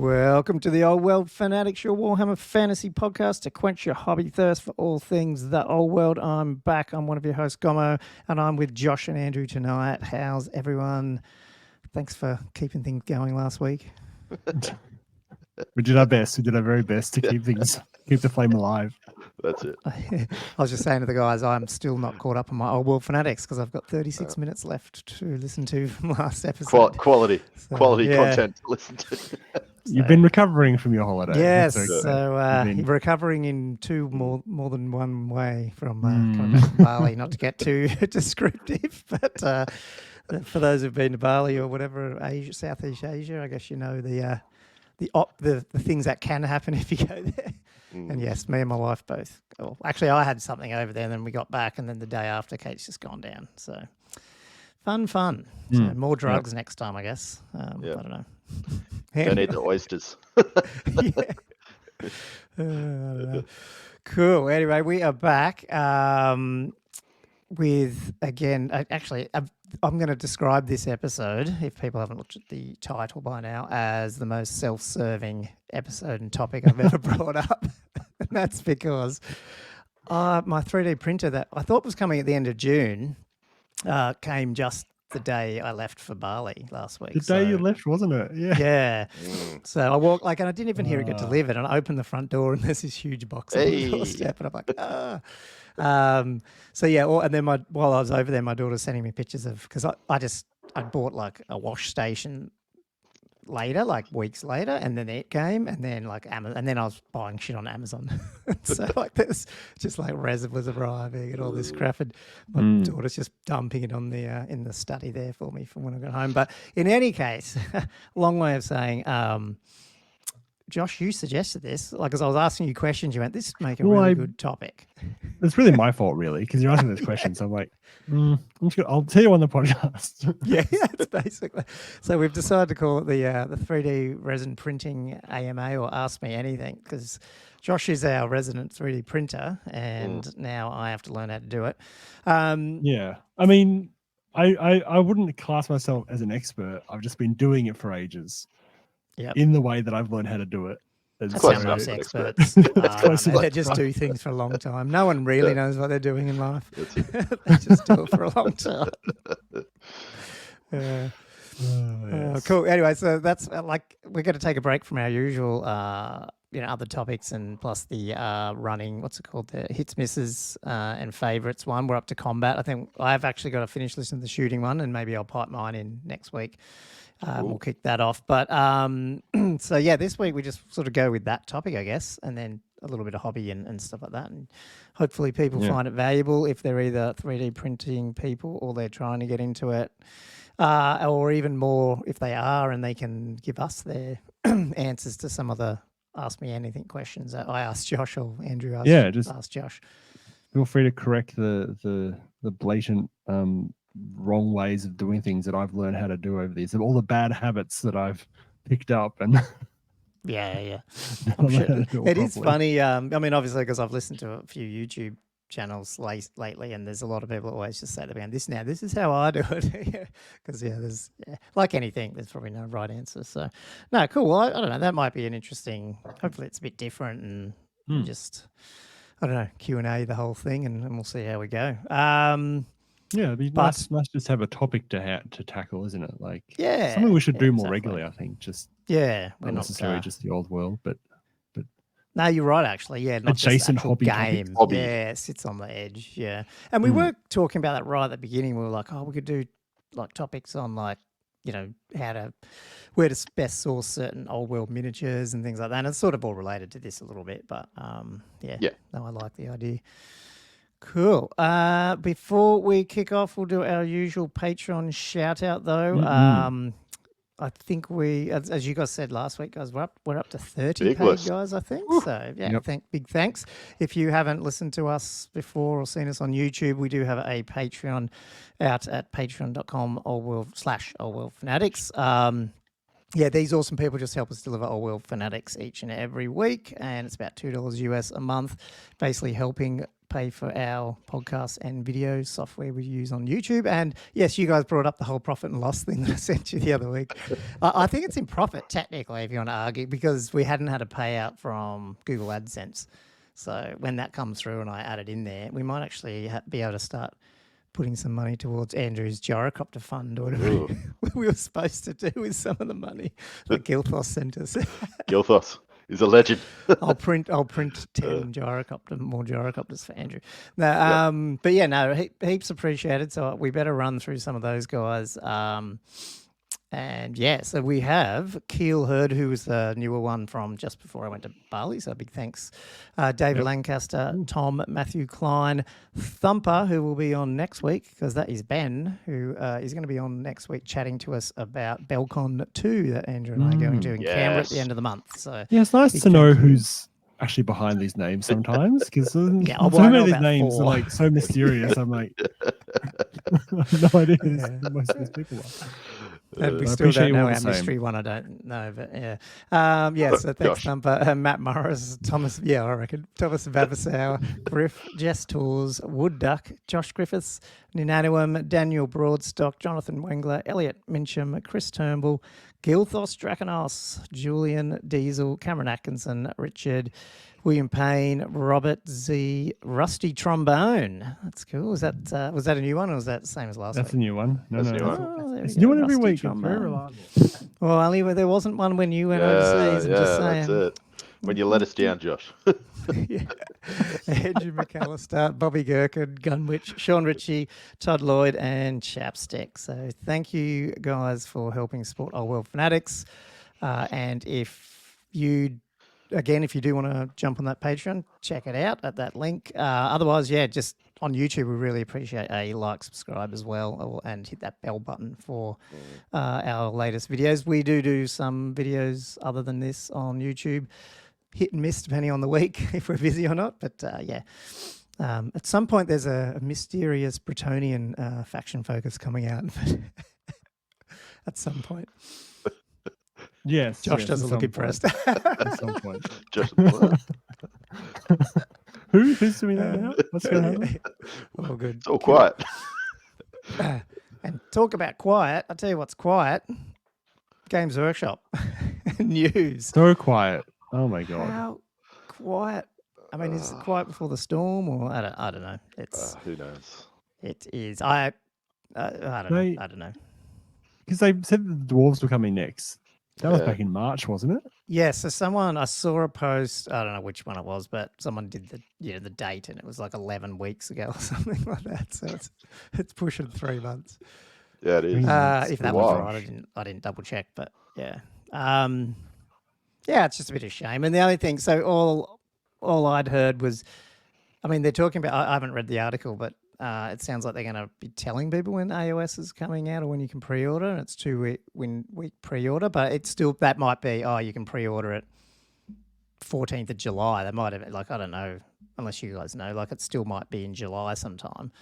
Welcome to the Old World Fanatics, your Warhammer Fantasy podcast to quench your hobby thirst for all things the old world. I'm back. I'm one of your hosts, Gommo, and I'm with Josh and Andrew tonight. How's everyone? Thanks for keeping things going last week. We did our best. We did our very best to keep the flame alive. That's it. I was just saying to the guys, I'm still not caught up on my Old World Fanatics because I've got 36 minutes left to listen to from last episode. Quality content to listen to. You've been recovering from your holiday. Yes, okay. so recovering in more than one way from coming back from Bali. Not to get too descriptive, but for those who've been to Bali or whatever, Southeast Asia, I guess you know the things that can happen if you go there. And yes, me and my wife both. Well, actually, I had something over there, and then we got back, and then the day after, Kate's just gone down. So fun. So more drugs next time, I guess. I don't know. Don't eat the oysters. I don't know. Cool. Anyway, we are back with, again, I'm going to describe this episode, if people haven't looked at the title by now, as the most self-serving episode and topic I've ever brought up. And that's because my 3D printer that I thought was coming at the end of June came just the day I left for Bali last week. The day you left, wasn't it? Yeah. Yeah. So I walked, and I didn't even hear it get delivered. And I opened the front door, and there's this huge box on the doorstep, and I'm like, So yeah, and then while I was over there, my daughter's sending me pictures of, because I bought like a wash station later, like weeks later, and then it came, and then like Amazon, and then I was buying shit on Amazon. So like there's just like resin was arriving and all this crap, and my daughter's just dumping it on the in the study there for me from when I got home. But in any case, long way of saying, Josh, you suggested this, like as I was asking you questions, you went, "This would make a really good topic." It's really my fault, really, because you're asking this question. So I'm like, I'll tell you on the podcast. Yeah, it's basically. So we've decided to call it the 3D Resin Printing AMA, or Ask Me Anything, because Josh is our resident 3D printer, and now I have to learn how to do it. Yeah, I mean, I wouldn't class myself as an expert. I've just been doing it for ages. In the way that I've learned how to do it. That's how most experts they just do things for a long time. No one really knows what they're doing in life. They just do it for a long time. Cool. Anyway, so that's like we're going to take a break from our usual, other topics, and plus the running. What's it called? The hits, misses, and favorites one. We're up to combat. I think I've actually got to finish listening to the shooting one, and maybe I'll pipe mine in next week. We'll kick that off. But so yeah, this week we just sort of go with that topic, I guess, and then a little bit of hobby and stuff like that. And hopefully people find it valuable if they're either 3D printing people or they're trying to get into it, or even more if they are, and they can give us their answers to some of the Ask Me Anything questions that I asked Josh or Andrew asked Josh. Feel free to correct the blatant wrong ways of doing things that I've learned how to do over these, all the bad habits that I've picked up. And yeah, I'm sure it is funny. I mean, obviously, because I've listened to a few YouTube channels lately, and there's a lot of people that always just say to me, "This is how I do it," because there's like anything, there's probably no right answer. So no, cool. Well, I don't know. That might be an interesting. Hopefully, it's a bit different and just I don't know, Q&A the whole thing, and we'll see how we go. Yeah, it'd be nice just have a topic to tackle, isn't it? Like, something we should do more regularly, I think. Just not necessarily just the old world, but no, you're right. Actually, not adjacent just hobby game. Yeah, it sits on the edge. Yeah, and we were talking about that right at the beginning. We were like, we could do like topics on like where to best source certain old world miniatures and things like that. And it's sort of all related to this a little bit, but no, I like the idea. Cool. Before we kick off, we'll do our usual Patreon shout out though. I think as you guys said last week, guys, we're up to 30 big paid list. guys, I think. So big thanks. If you haven't listened to us before or seen us on YouTube, we do have a Patreon out at patreon.com /oldworldfanatics. These awesome people just help us deliver Old World Fanatics each and every week, and it's about $2 US a month, basically helping pay for our podcasts and video software we use on YouTube. And yes, you guys brought up the whole profit and loss thing that I sent you the other week. I think it's in profit technically, if you want to argue, because we hadn't had a payout from Google AdSense. So when that comes through and I add it in there, we might actually be able to start putting some money towards Andrew's gyrocopter fund or whatever we were supposed to do with some of the money that Gilthos sent us. Gilthos is a legend. I'll print 10 more gyrocopters for Andrew. No, but yeah, no, heaps appreciated. So we better run through some of those guys. And yeah, so we have Keel Hurd, who was the newer one from just before I went to Bali. So big thanks. David Lancaster, Tom, Matthew Klein, Thumper, who will be on next week, because that is Ben, who is going to be on next week chatting to us about Belcon 2 that Andrew and I are going to in Canberra at the end of the month. So yeah, it's nice to know who's actually behind these names sometimes, because so many of these names are like so mysterious. I'm like, I have no idea who most of these people are. And we still don't know our mystery one. I don't know, but yeah. So thanks, Thumper. Matt Morris, Thomas, I reckon. Thomas Vavasau, Griff, Jess Tours, Wood Duck, Josh Griffiths, Ninanuum, Daniel Broadstock, Jonathan Wengler, Elliot Mincham, Chris Turnbull, Gilthos Draconos, Julian Diesel, Cameron Atkinson, Richard, William Payne, Robert Z, Rusty Trombone. That's cool. Was that a new one, or was that the same as last week? That's a new one. That's a new one. It's new one every Rusty week. Trombone. Very reliable. Well, only there wasn't one when you went overseas. I'm just saying. That's it. When you let us down, Josh. Andrew McAllister, Bobby Gherkin, Gunwich, Sean Ritchie, Todd Lloyd, and Chapstick. So thank you guys for helping support Old World Fanatics. And if you do want to jump on that Patreon, check it out at that link. Otherwise, just on YouTube, we really appreciate a like, subscribe as well, and hit that bell button for our latest videos. We do some videos other than this on YouTube, hit and miss depending on the week if we're busy or not. But at some point, there's a mysterious Bretonian faction focus coming out. At some point. Yes. Josh doesn't look impressed. At some point. Who's doing that now? What's going to happen? Oh, good. It's all quiet. And talk about quiet. I'll tell you what's quiet. Games Workshop. News. So quiet. Oh, my God. How quiet? I mean, is it quiet before the storm, or I don't know. It's who knows? It is. I don't know. Because they said the dwarves were coming next. That was back in March, wasn't it? Yeah, so I saw a post, I don't know which one it was, but someone did the date, and it was like 11 weeks ago or something like that. So it's pushing 3 months. Yeah, it is. If that was right, I didn't double check, but yeah. It's just a bit of shame. And the only thing, so all I'd heard was, I mean, they're talking about, I haven't read the article, but it sounds like they're going to be telling people when AOS is coming out or when you can pre-order, and it's 2 week pre-order, but it's still, that might be, you can pre-order it 14th of July. They might have, I don't know, unless you guys know, it still might be in July sometime.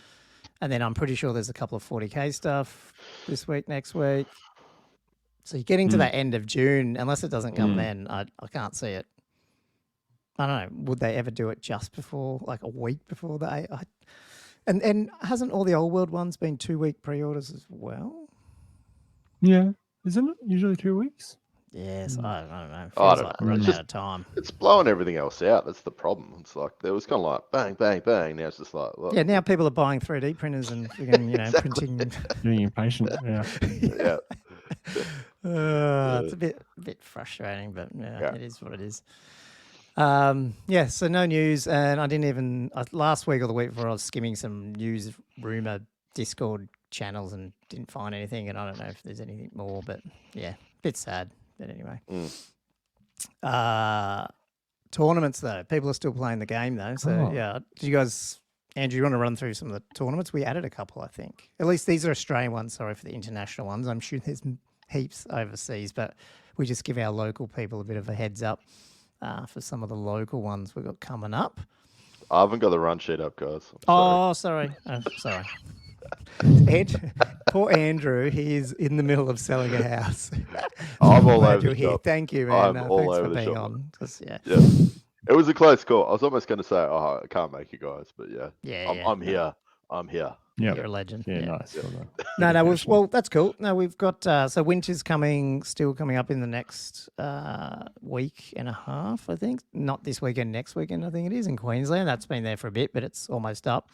And then I'm pretty sure there's a couple of 40K stuff this week, next week. So you're getting to that end of June, unless it doesn't come then, I can't see it. I don't know, would they ever do it just before, a week before the And hasn't all the old world ones been 2 week pre-orders as well? Yeah. Isn't it usually 2 weeks? Yes, I don't know. I don't know. We're running out of time. It's blowing everything else out. That's the problem. It's like there was kind of bang, bang, bang. Now it's just yeah. Now people are buying 3D printers and exactly. printing. Being impatient. Yeah. Yeah. It's a bit frustrating, but it is what it is. So no news, and I didn't even last week or the week before I was skimming some news rumor Discord channels and didn't find anything, and I don't know if there's anything more, but yeah, bit sad. But anyway, tournaments though, people are still playing the game though. So did you guys, Andrew, you want to run through some of the tournaments? We added a couple, I think. At least these are Australian ones. Sorry for the international ones. I'm sure there's heaps overseas, but we just give our local people a bit of a heads up. For some of the local ones we've got coming up. I haven't got the run sheet up, guys. Sorry. Sorry. Poor Andrew, he is in the middle of selling a house. I'm all over the here. shop. Thank you, man. I'm all thanks over for the being shop. on. Yeah. It was a close call. I was almost going to say, "Oh, I can't make you guys," but yeah, Yeah, I'm here. I'm here. Yeah, You're a legend. yeah, Yeah. nice. Yeah. Well done. No, well, that's cool. No, we've got so winter's still coming up in the next week and a half, I think. Not this weekend, next weekend, I think it is in Queensland. That's been there for a bit, but it's almost up.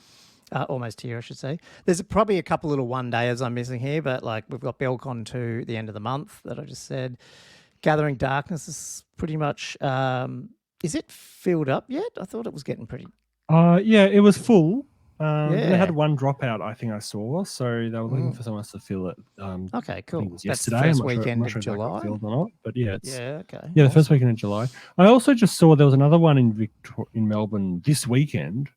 Almost here, I should say. There's probably a couple little one-dayers I'm missing here, but like we've got Belcon 2 the end of the month that I just said. Gathering Darkness is pretty much. Is it filled up yet? I thought it was getting pretty. Yeah, it was full. They Yeah. had one dropout, I think I saw, so they were looking for someone else to fill it. Okay, I think cool. it was That's the yesterday. first I'm not sure- I'm weekend not of sure if that got July. filled or not, but yeah, it's Yeah, okay. the first weekend in July. I also just saw there was another one in Melbourne this weekend.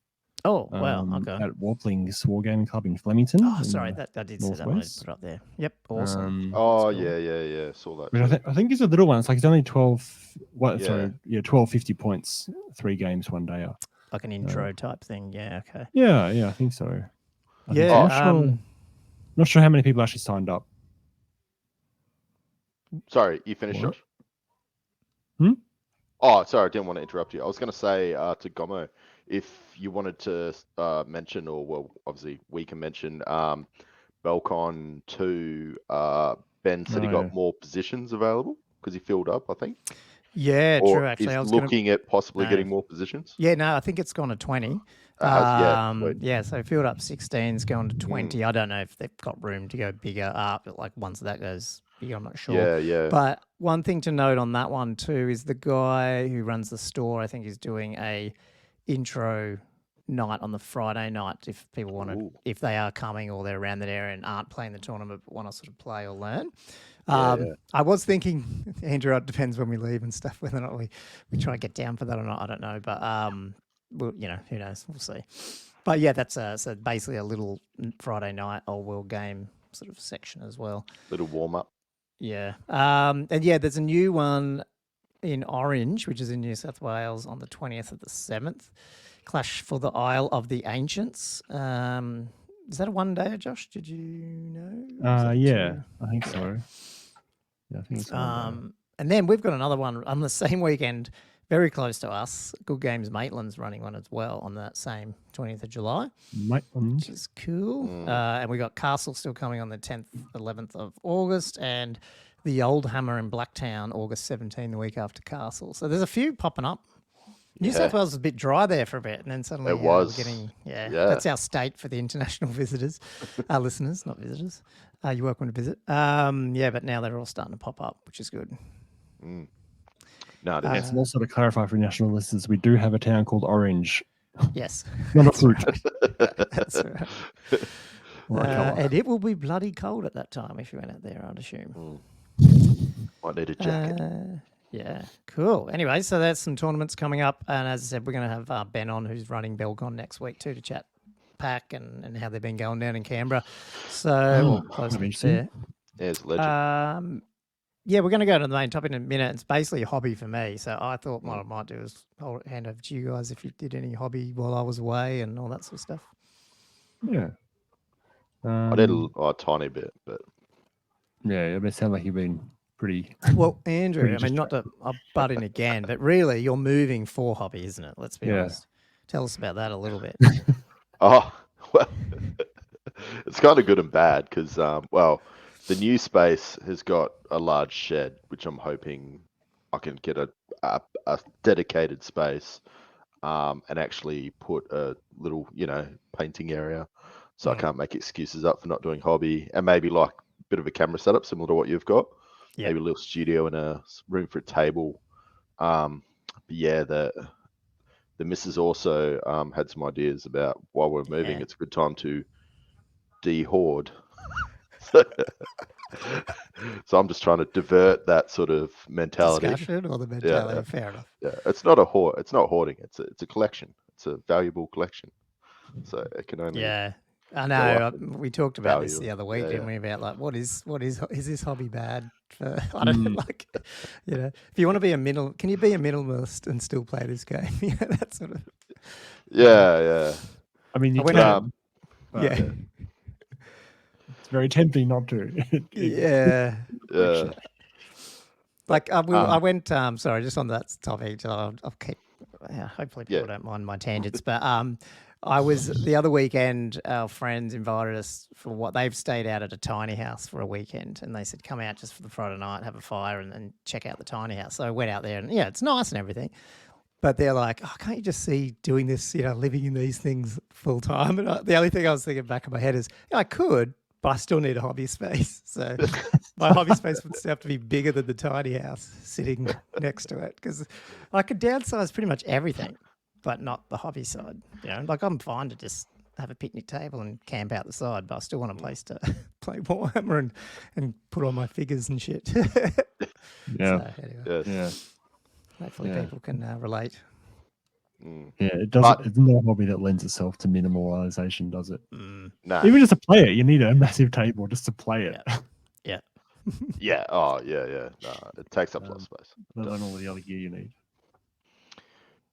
Oh, wow. Okay. At Warpling's Wargaming Club in Flemington. Oh, in sorry, the I did see that one. I northwest. put up there. Yep, awesome. Oh That's cool. yeah. Saw that. But too. I think it's a little one. It's like it's only 12. Yeah. Sorry, 1250 points, 3 games, 1 day. Like an intro type thing. Yeah, okay. Yeah, I think so. Yeah, Not sure how many people actually signed up. Sorry, you finished, What? Josh? Hmm? Oh, sorry, I didn't want to interrupt you. I was going to say to Gommo, if you wanted to mention, or well, obviously we can mention Belcon 2. Ben said he No. got more positions available because he filled up, I think. yeah, Or true. Actually, is I was looking at possibly No. getting more positions. Yeah, no, I think it's gone to 20. Yeah, sweet. Yeah, so filled up 16's going to 20. I don't know if they've got room to go bigger up, but like once that goes bigger, I'm not sure. Yeah. But one thing to note on that one too is the guy who runs the store, I think, is doing a intro night on the Friday night if people want to, Ooh. if they are coming or they're around that area and aren't playing the tournament but want to sort of play or learn. Yeah. I was thinking, Andrew, it depends when we leave and stuff, whether or not we try to get down for that or not. I don't know, but well, who knows? We'll see. But yeah, that's so basically a little Friday night old world game sort of section as well. Little warm up. Yeah. And yeah, there's a new one in Orange, which is in New South Wales on the 20th of the 7th. Clash for the Isle of the Ancients. Is that a one-day, Josh? Did you know? Yeah, I think so. Yeah, I think it's And then we've got another one on the same weekend, very close to us. Good Games Maitland's running one as well on that same 20th of July, which is cool. And we got Castle still coming on the 10th, 11th of August, and the Old Hammer in Blacktown, August 17, the week after Castle. So there's a few popping up. New South Wales was a bit dry there for a bit, and then suddenly we're getting, that's our state for the international visitors, our listeners, not visitors. You're welcome to visit. But now they're all starting to pop up, which is good. No, Yes, and also to clarify for national listeners, we do have a town called Orange, Yes. not a fruit. That's right. And it will be bloody cold at that time if you went out there, I'd assume. Might need a jacket. Yeah, cool. Anyway, so there's some tournaments coming up. And as I said, we're going to have Ben on, who's running Belcon next week too, to chat pack and how they've been going down in Canberra. So close there. Yeah, it's a legend. Yeah, we're going to go to the main topic in a minute. It's basically a hobby for me. So I thought what I might do is hand over to you guys if you did any hobby while I was away and all that sort of stuff. Yeah. I did a tiny bit, but Yeah, it sounds like you've been pretty. Well, Andrew, pretty I mean, not to butt in again, but really you're moving for hobby, isn't it? Let's be honest. Tell us about that a little bit. Oh, well, it's kind of good and bad because, the new space has got a large shed, which I'm hoping I can get a dedicated space and actually put a little, painting area. So I can't make excuses up for not doing hobby, and maybe like a bit of a camera setup similar to what you've got. Yeah. Maybe a little studio and a room for a table. But yeah, the missus also had some ideas about while we're moving, it's a good time to de-hoard. So I'm just trying to divert that sort of mentality. Discussion or the mentality? Fair enough. Yeah, it's not hoarding. It's a collection. It's a valuable collection. So it can only. Yeah, I know. We talked about this value. the other week, Yeah, didn't we? About like, is this hobby bad? For, I don't know, like, if you want to be can you be a minimalist and still play this game? That sort of. Yeah. I mean, you I went can. out- but yeah. It's very tempting not to. Yeah. Yeah. Like I went. Sorry, just on that topic. I'll keep hopefully people don't mind my tangents, but I was the other weekend. Our friends invited us for what they've stayed out at a tiny house for a weekend, and they said come out just for the Friday night, have a fire, and check out the tiny house. So I went out there, and it's nice and everything. But they're like, oh, can't you just see doing this, living in these things full time? And the only thing I was thinking back of my head is, I could, but I still need a hobby space. So my hobby space would still have to be bigger than the tiny house sitting next to it, because I could downsize pretty much everything, but not the hobby side. Like I'm fine to just have a picnic table and camp out the side, but I still want a place to play Warhammer and put on my figures and shit. Yeah. So, anyway. Yeah. Hopefully people can relate. Yeah, it doesn't. It's not a hobby that lends itself to minimalization, does it? No. Even just to play it, you need a massive table just to play it. Yeah. Yeah. Oh, yeah. No, it takes up a lot of space. Let alone all the other gear you need.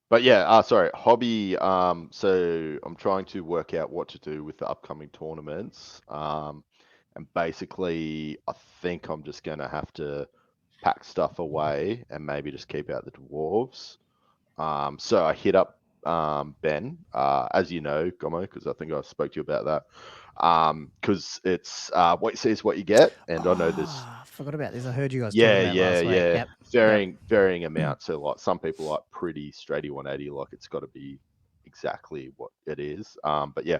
But yeah, sorry, hobby. So I'm trying to work out what to do with the upcoming tournaments. And basically, I think I'm just going to have to pack stuff away and maybe just keep out the dwarves. So I hit up Ben, as you know, Gommo, because I think I spoke to you about that. Because it's what you see is what you get, and I know there's. I forgot about this. I heard you guys talking about last week. Yep. Varying amounts. So like some people like pretty straighty 180, like it's got to be exactly what it is. But yeah,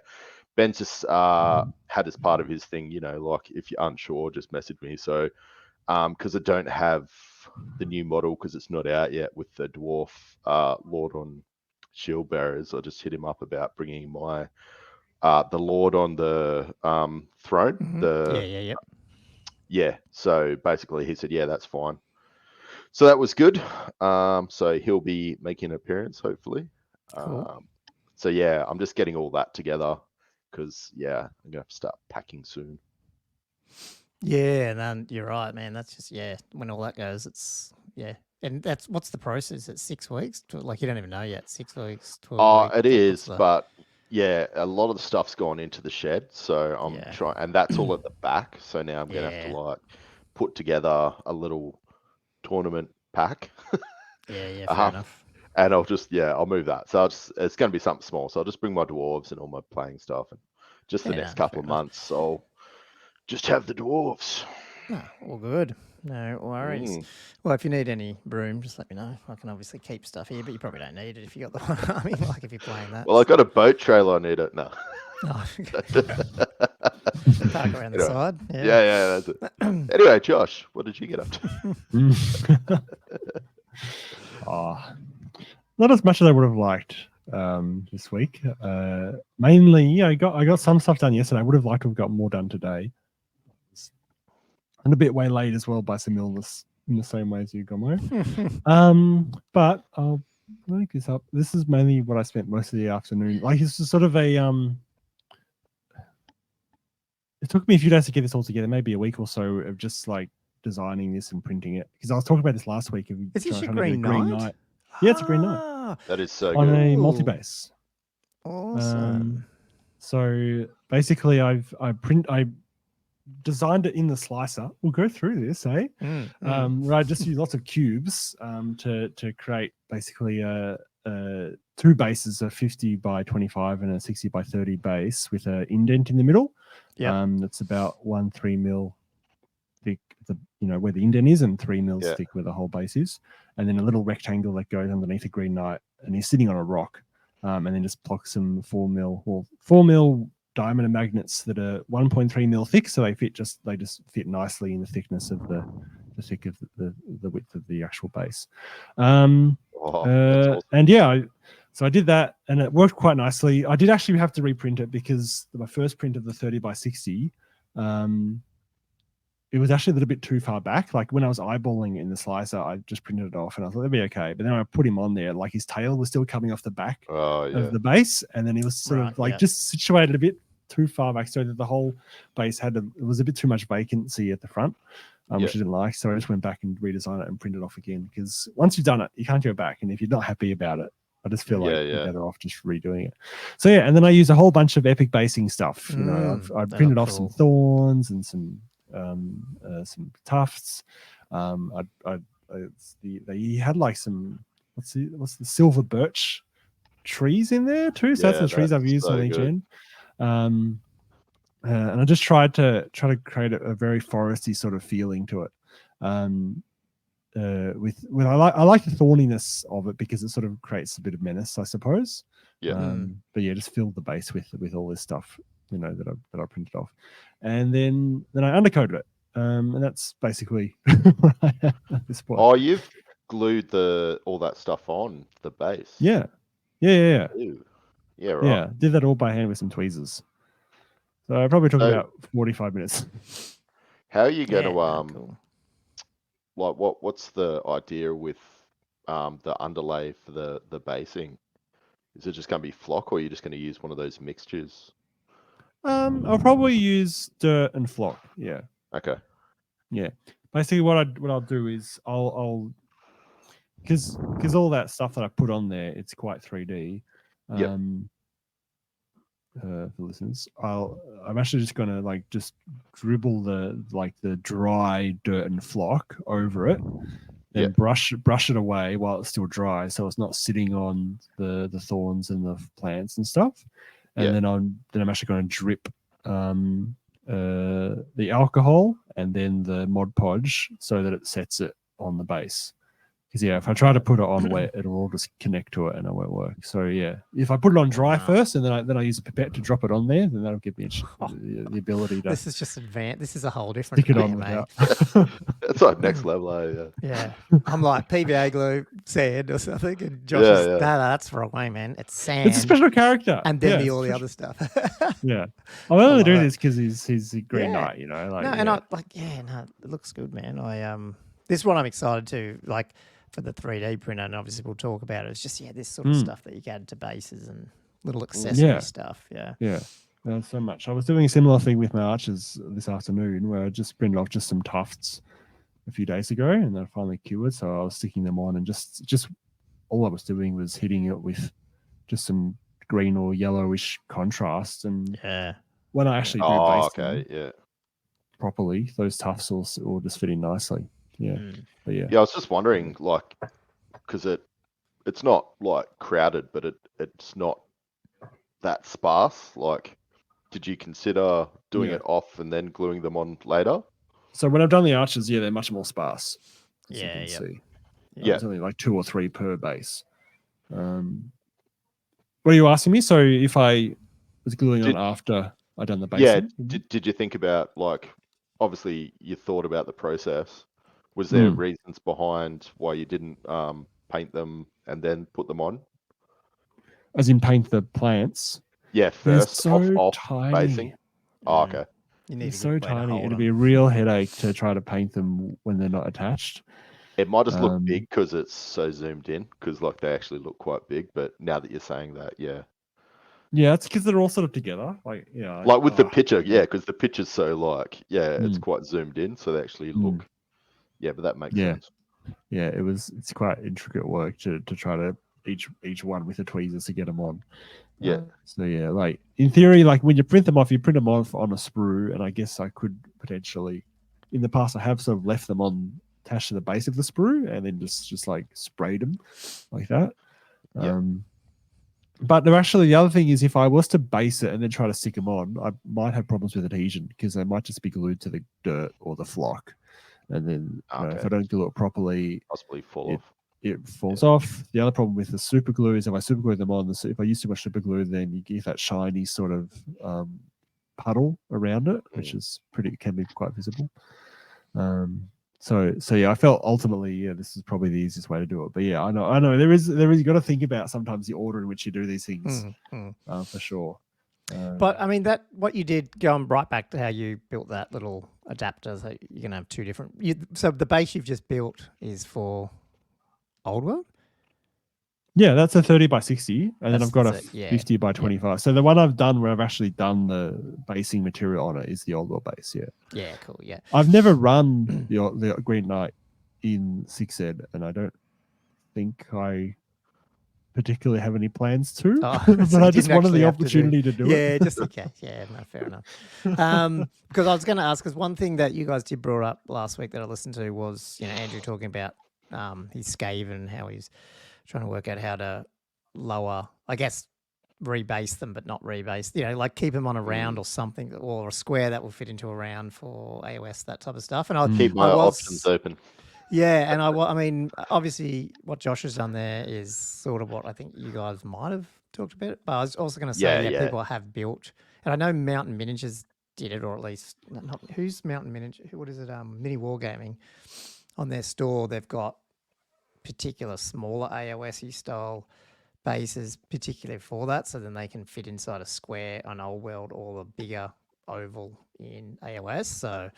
Ben's just had as part of his thing, like if you're unsure, just message me. So because I don't have the new model because it's not out yet with the dwarf Lord on shield bearers, I just hit him up about bringing my the Lord on the throne. Yeah. So basically he said, yeah, that's fine. So that was good. So he'll be making an appearance hopefully. Cool. So yeah, I'm just getting all that together because I'm gonna have to start packing soon. Yeah, and then you're right, man. That's just when all that goes, it's and that's what's the process? It's 6 weeks. Like you don't even know yet. 6 weeks. 12 weeks. It is, but a lot of the stuff's gone into the shed, so I'm trying, and that's all at the back. So now I'm gonna have to like put together a little tournament pack. Fair enough. And I'll move that. So it's going to be something small. So I'll just bring my dwarves and all my playing stuff, and just the next couple of months, I'll just have the dwarves. No, all good. No worries. Well, if you need any room, just let me know. I can obviously keep stuff here, but you probably don't need it if you got the one. I mean, like if you're playing that. Well, I got a boat trailer. I need it. No. Oh, park around the side. Yeah, that's it. Anyway, Josh, what did you get up to? Not as much as I would have liked this week. Mainly, I got some stuff done yesterday. I would have liked to have got more done today. And a bit waylaid as well by some illness in the same way as you, Gommo. But I'll link this up. This is mainly what I spent most of the afternoon. Like it's just sort of a it took me a few days to get this all together, maybe a week or so of just like designing this and printing it. Because I was talking about this last week. Is this your Green Knight? Yeah, it's a Green Knight. That is so on good. A multi-base. Awesome. So basically, I designed it in the slicer. We'll go through this, eh? Right, just use lots of cubes to create basically two bases, a 50 by 25 and a 60 by 30 base with an indent in the middle. Yeah, that's about 1-3 mil thick. Where the indent is, and 3 mils thick where the whole base is, and then a little rectangle that goes underneath a Green Knight, and he's sitting on a rock, and then just block some 4 mil diameter magnets that are 1.3 mil thick, so they just fit nicely in the thickness of the thick of the width of the actual base. Awesome. And so I did that, and it worked quite nicely. I did actually have to reprint it because my first print of the 30 by 60. It was actually a little bit too far back. Like when I was eyeballing it in the slicer, I just printed it off and I thought that'd be okay. But then I put him on there, like his tail was still coming off the back of the base. And then he was sort of like just situated a bit too far back so that the whole base it was a bit too much vacancy at the front, which I didn't like. So I just went back and redesigned it and printed it off again, because once you've done it, you can't go back. And if you're not happy about it, I just feel like you're better off just redoing it. So and then I used a whole bunch of epic basing stuff. I printed off some thorns and some tufts. They had like some what's the silver birch trees in there too. So that's the trees I've used on each end. And I just tried to create a very foresty sort of feeling to it. With I like the thorniness of it because it sort of creates a bit of menace, I suppose. Yeah. But yeah, just filled the base with all this stuff, that I printed off, and then I undercoated it. And that's basically what I have at this point. Oh, you've glued all that stuff on the base. Yeah. Ew. Yeah, right. Yeah, did that all by hand with some tweezers. So it probably took about 45 minutes. How are you going to cool. like what's the idea with the underlay for the basing? Is it just going to be flock, or are you just going to use one of those mixtures? I'll probably use dirt and flock. Yeah. Okay. Yeah. Basically, what I'll do is I'll because all that stuff that I put on there, it's quite 3D. For listeners, I'm actually just gonna just dribble the dry dirt and flock over it, and brush it away while it's still dry, so it's not sitting on the thorns and the plants and stuff. And then I'm actually going to drip the alcohol and then the Mod Podge so that it sets it on the base. Because if I try to put it on wet, it'll all just connect to it and it won't work. So if I put it on dry first and then I use a pipette to drop it on there, then that'll give me the ability to. This is just advanced. This is a whole different. Stick it on without. That's like next level. Yeah, I'm like PVA glue, sand or something, and Josh is that's far away, man. It's sand. It's a special character, and then all the other stuff. Yeah, I'm only doing this because he's a Green Knight, it looks good, man. This one I'm excited to for the 3D printer, and obviously we'll talk about it. It's just this sort of stuff that you can add to bases and little accessory stuff. Yeah. So much. I was doing a similar thing with my arches this afternoon, where I just printed off just some tufts a few days ago, and they're finally cured. So I was sticking them on, and just all I was doing was hitting it with just some green or yellowish contrast. And when I actually do base them properly, those tufts all just fit in nicely. Yeah. But I was just wondering, because it's not crowded, but it's not that sparse. Did you consider doing it off and then gluing them on later? So when I've done the arches, they're much more sparse. Yeah. It's only 2 or 3 per base. What are you asking me? So if I was gluing on after I done the base? Yeah. Did you think about obviously you thought about the process. Was there reasons behind why you didn't paint them and then put them on? As in paint the plants? Yeah, first so off tiny. basing. Oh, okay. They're so tiny. It'd be a real headache to try to paint them when they're not attached. It might just look big because it's so zoomed in, because they actually look quite big. But now that you're saying that, yeah, it's because they're all sort of together. With the picture, because the picture's so it's quite zoomed in, so they actually look. Yeah, but that makes sense. Yeah, it's quite intricate work to try to each one with the tweezers to get them on. Yeah. So in theory, when you print them off, you print them off on a sprue, and I guess I could potentially, in the past, I have sort of left them on attached to the base of the sprue, and then just sprayed them like that. Yeah. But the other thing is, if I was to base it and then try to stick them on, I might have problems with adhesion because they might just be glued to the dirt or the flock. And then if I don't glue it properly, possibly fall off. It falls off. The other problem with the super glue is if I super glue them on, if I use too much super glue, then you get that shiny sort of puddle around it, which can be quite visible. So I felt ultimately, this is probably the easiest way to do it. But I know there is you got to think about sometimes the order in which you do these things for sure. But I mean, what you did, going right back to how you built that little adapter, so you're gonna have 2 different. So the base you've just built is for Old World. Yeah, that's a 30 by 60, and then I've got a 50 by 25. Yeah. So the one I've done where I've actually done the basing material on it is the Old World base. Yeah. Yeah, cool. Yeah. I've never run the Green Knight in 6ed, and I don't think I particularly have any plans to, but I just wanted the opportunity to do it. Yeah, just in case. Yeah, no, fair enough. Because I was going to ask, because one thing that you guys did brought up last week that I listened to was, Andrew talking about his scave and how he's trying to work out how to lower, I guess, rebase them, but not rebase. Like keep them on a round or something, or a square that will fit into a round for AOS, that type of stuff. And keep my options open. Yeah, and I mean, obviously, what Josh has done there is sort of what I think you guys might have talked about. But I was also going to say, people have built, and I know Mountain Miniatures did it, or at least not. Who's Mountain Miniature? What is it? Mini Wargaming. On their store, they've got particular smaller AOS-y style bases, particularly for that, so then they can fit inside a square on Old World or a bigger oval in AOS. So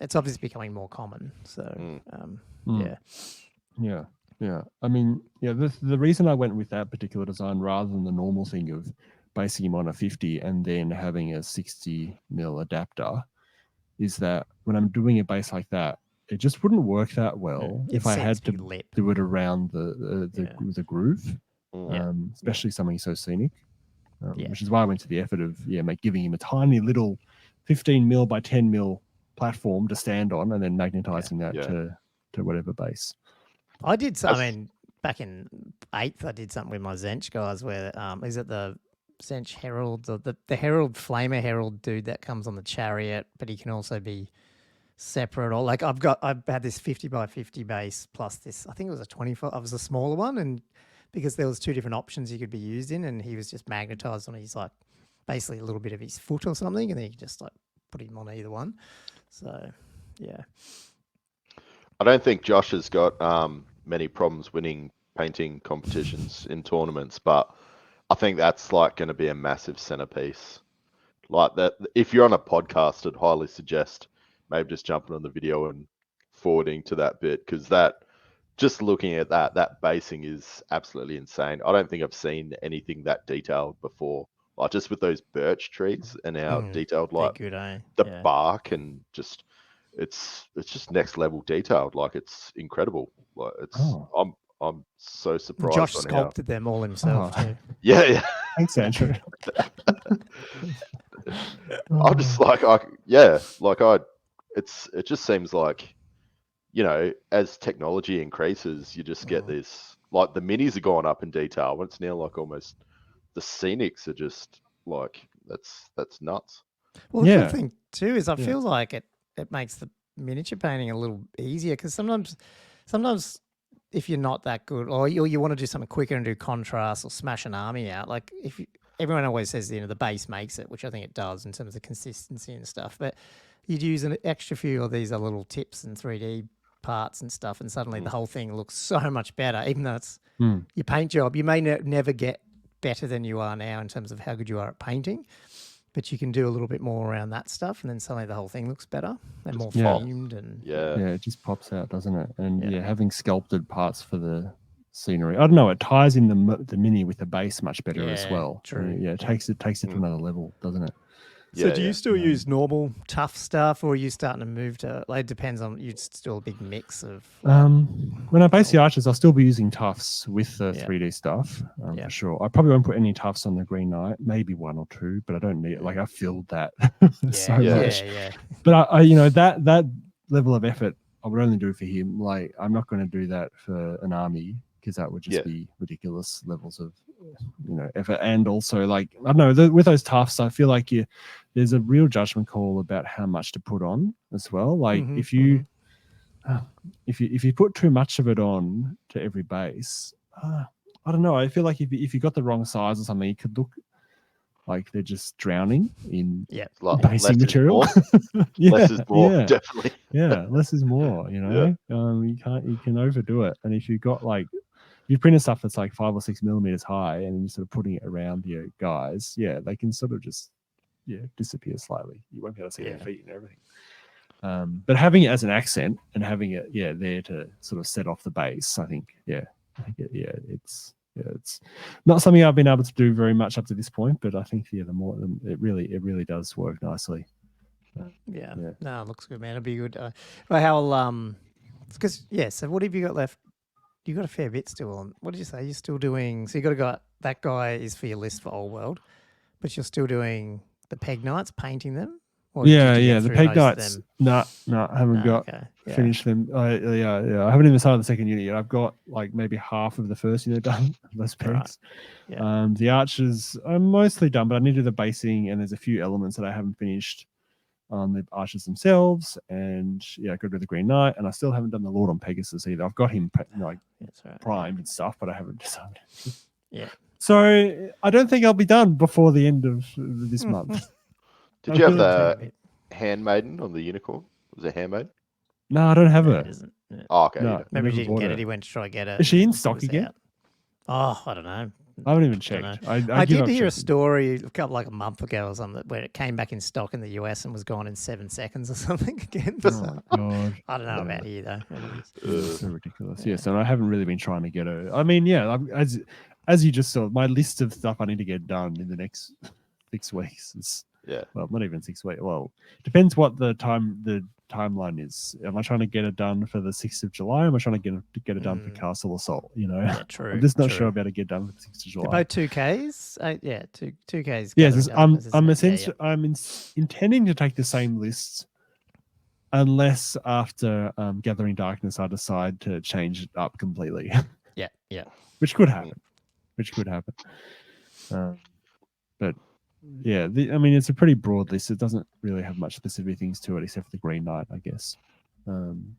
it's obviously becoming more common. So yeah. I mean, the reason I went with that particular design rather than the normal thing of basing him on a 50 and then having a 60mm adapter is that when I'm doing a base like that, it just wouldn't work that well if I had to do it around the groove, especially something so scenic, which is why I went to the effort of giving him a tiny little 15mm by 10mm platform to stand on and then magnetizing that to whatever base. I did. I mean, back in 8th, I did something with my Zench guys where is it the Zench Herald, or the Herald Flamer Herald dude that comes on the chariot, but he can also be separate. Or like I've had this 50 by 50 base plus this. I think it was a 25. It was a smaller one, and because there was 2 different options he could be used in, and he was just magnetized on his basically a little bit of his foot or something, and then you could just put him on either one. So, yeah. I don't think Josh has got many problems winning painting competitions in tournaments, but I think that's going to be a massive centerpiece. Like that, if you're on a podcast, I'd highly suggest maybe just jumping on the video and forwarding to that bit, because just looking at that basing is absolutely insane. I don't think I've seen anything that detailed before. Like just with those birch trees and how detailed, the bark, and just it's just next level detailed. Like it's incredible. Like it's I'm so surprised. Josh sculpted them all himself too. Yeah. Thanks, Andrew. I'm just it just seems like, as technology increases, you just get this, like the minis are going up in detail, but it's now almost the scenics are just that's nuts. Well, the good thing too is I feel like it makes the miniature painting a little easier, because sometimes if you're not that good, or you want to do something quicker and do contrast or smash an army out, everyone always says the base makes it, which I think it does in terms of consistency and stuff, but you'd use an extra few of these little tips and 3D parts and stuff, and suddenly the whole thing looks so much better, even though it's your paint job. You may never get better than you are now in terms of how good you are at painting, but you can do a little bit more around that stuff, and then suddenly the whole thing looks better and more themed. And it just pops out, doesn't it? And having sculpted parts for the scenery, I don't know, it ties in the mini with the base much better as well. True. It takes it to another level, doesn't it? So do you still use normal tough stuff, or are you starting to move to, it depends on, you still a big mix of... when I base the archers, I'll still be using tufts with the 3D stuff, for sure. I probably won't put any tufts on the Green Knight, maybe 1 or 2, but I don't need it. I filled that so much. But I that level of effort, I would only do for him. I'm not going to do that for an army, because that would just be ridiculous levels of effort. And also, I don't know, with those tufts, I feel like there's a real judgment call about how much to put on as well. If you put too much of it on to every base, I don't know, I feel like if you got the wrong size or something, it could look like they're just drowning in basing material. Less is more, definitely. Less is more, you can overdo it. And if you've got you print stuff that's 5 or 6 millimeters high, and you're sort of putting it around your guys, they can sort of just disappear slightly. You won't be able to see their feet and everything. But having it as an accent and having it there to sort of set off the base, I think it's not something I've been able to do very much up to this point, but I think the more it really does work nicely. No, it looks good, man. It'll be good. Because so what have you got left? You got a fair bit still on. What did you say? You're still doing. So you got that guy is for your list for Old World, but you're still doing the Peg Knights, painting them. Or the Peg Knights. No, I haven't got. Okay. finish them. Yeah. I haven't even started the second unit yet. I've got like maybe half of the first unit done. Those pegs. Right. Yeah. The arches are mostly done, but I need to do the basing, and there's a few elements that I haven't finished on the arches themselves. And yeah, good with the Green Knight, and I still haven't done the Lord on Pegasus either. I've got him like primed and stuff, but I haven't decided. Yeah. So I don't think I'll be done before the end of this month. Did you have the handmaiden on the unicorn? Was it handmaiden? No, I don't have it. It isn't. Yeah. Oh, okay. No, Maybe he never didn't bought get it. He went to try to get it. Is she in and it stock was again? out. Oh, I don't know. I haven't even checked. I give did up hear a checking. story like a month ago or something where it came back in stock in the US and was gone in 7 seconds or something again. Oh, So, God. I don't know Yeah. about here though. It's so ridiculous. Yes, and I haven't really been trying to get her. I mean, yeah, as you just saw, my list of stuff I need to get done in the next 6 weeks is well, not even 6 weeks. Well, depends what the timeline is. Am I trying to get it done for the 6th of July? Am I trying to get it done for Castle Assault? You know, Yeah, true. I'm just not sure about to get done for the 6th of July. They're both 2Ks. Yeah, 2Ks. Yes, I'm intending to take the same lists, unless after Gathering Darkness I decide to change it up completely. Yeah. Which could happen. But yeah, I mean, it's a pretty broad list. It doesn't really have much specific things to it except for the Green Knight, I guess.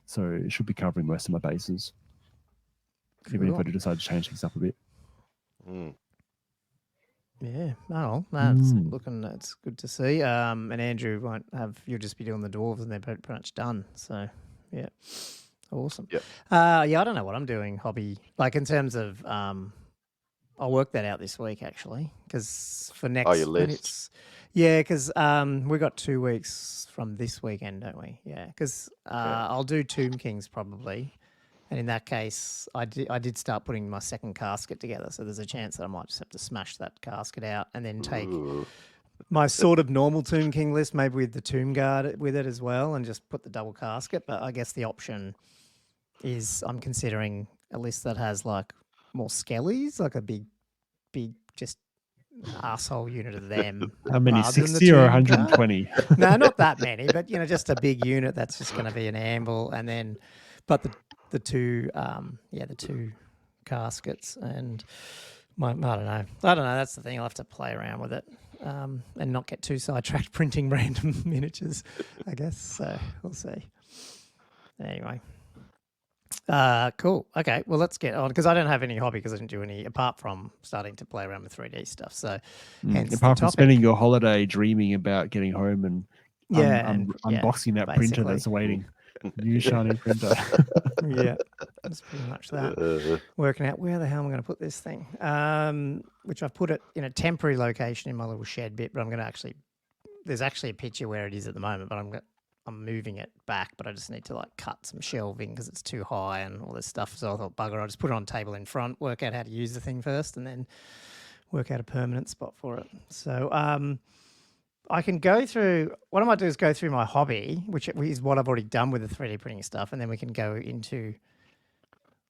So it should be covering most of my bases, even if I do decide to change things up a bit. Yeah, it's looking. That's good to see. And Andrew won't have. You'll just be doing the dwarves, and they're pretty much done. So, yeah, awesome. Yep. I don't know what I'm doing. Hobby, like in terms of. I'll work that out this week actually, because for next. Your list. Because we got 2 weeks from this weekend, don't we? Yeah, because I'll do Tomb Kings probably. And in that case, I did start putting my second casket together. So there's a chance that I might just have to smash that casket out and then take my sort of normal Tomb King list, maybe with the Tomb Guard with it as well, and just put the double casket. But I guess the option is I'm considering a list that has like more skellies, like a big just arsehole unit of them. How many, rather than the 60 or Tomb 120? Guard. No, not that many, but just a big unit that's just going to be an amble, and then, but the two caskets, and I don't know. That's the thing. I'll have to play around with it, and not get too sidetracked printing random miniatures, I guess. So we'll see. Anyway. Cool. Okay, well, let's get on, because I don't have any hobby because I didn't do any apart from starting to play around with 3D stuff. So, apart from spending your holiday dreaming about getting home and unboxing that printer that's waiting, new shiny printer. Yeah, that's pretty much that. Working out where the hell am I going to put this thing? Which I've put it in a temporary location in my little shed bit, but I'm going to there's actually a picture where it is at the moment, but I'm moving it back, but I just need to like cut some shelving because it's too high and all this stuff. So I thought, bugger, I'll just put it on a table in front, work out how to use the thing first, and then work out a permanent spot for it. So I can go through, what I might do is go through my hobby, which is what I've already done with the 3D printing stuff, and then we can go into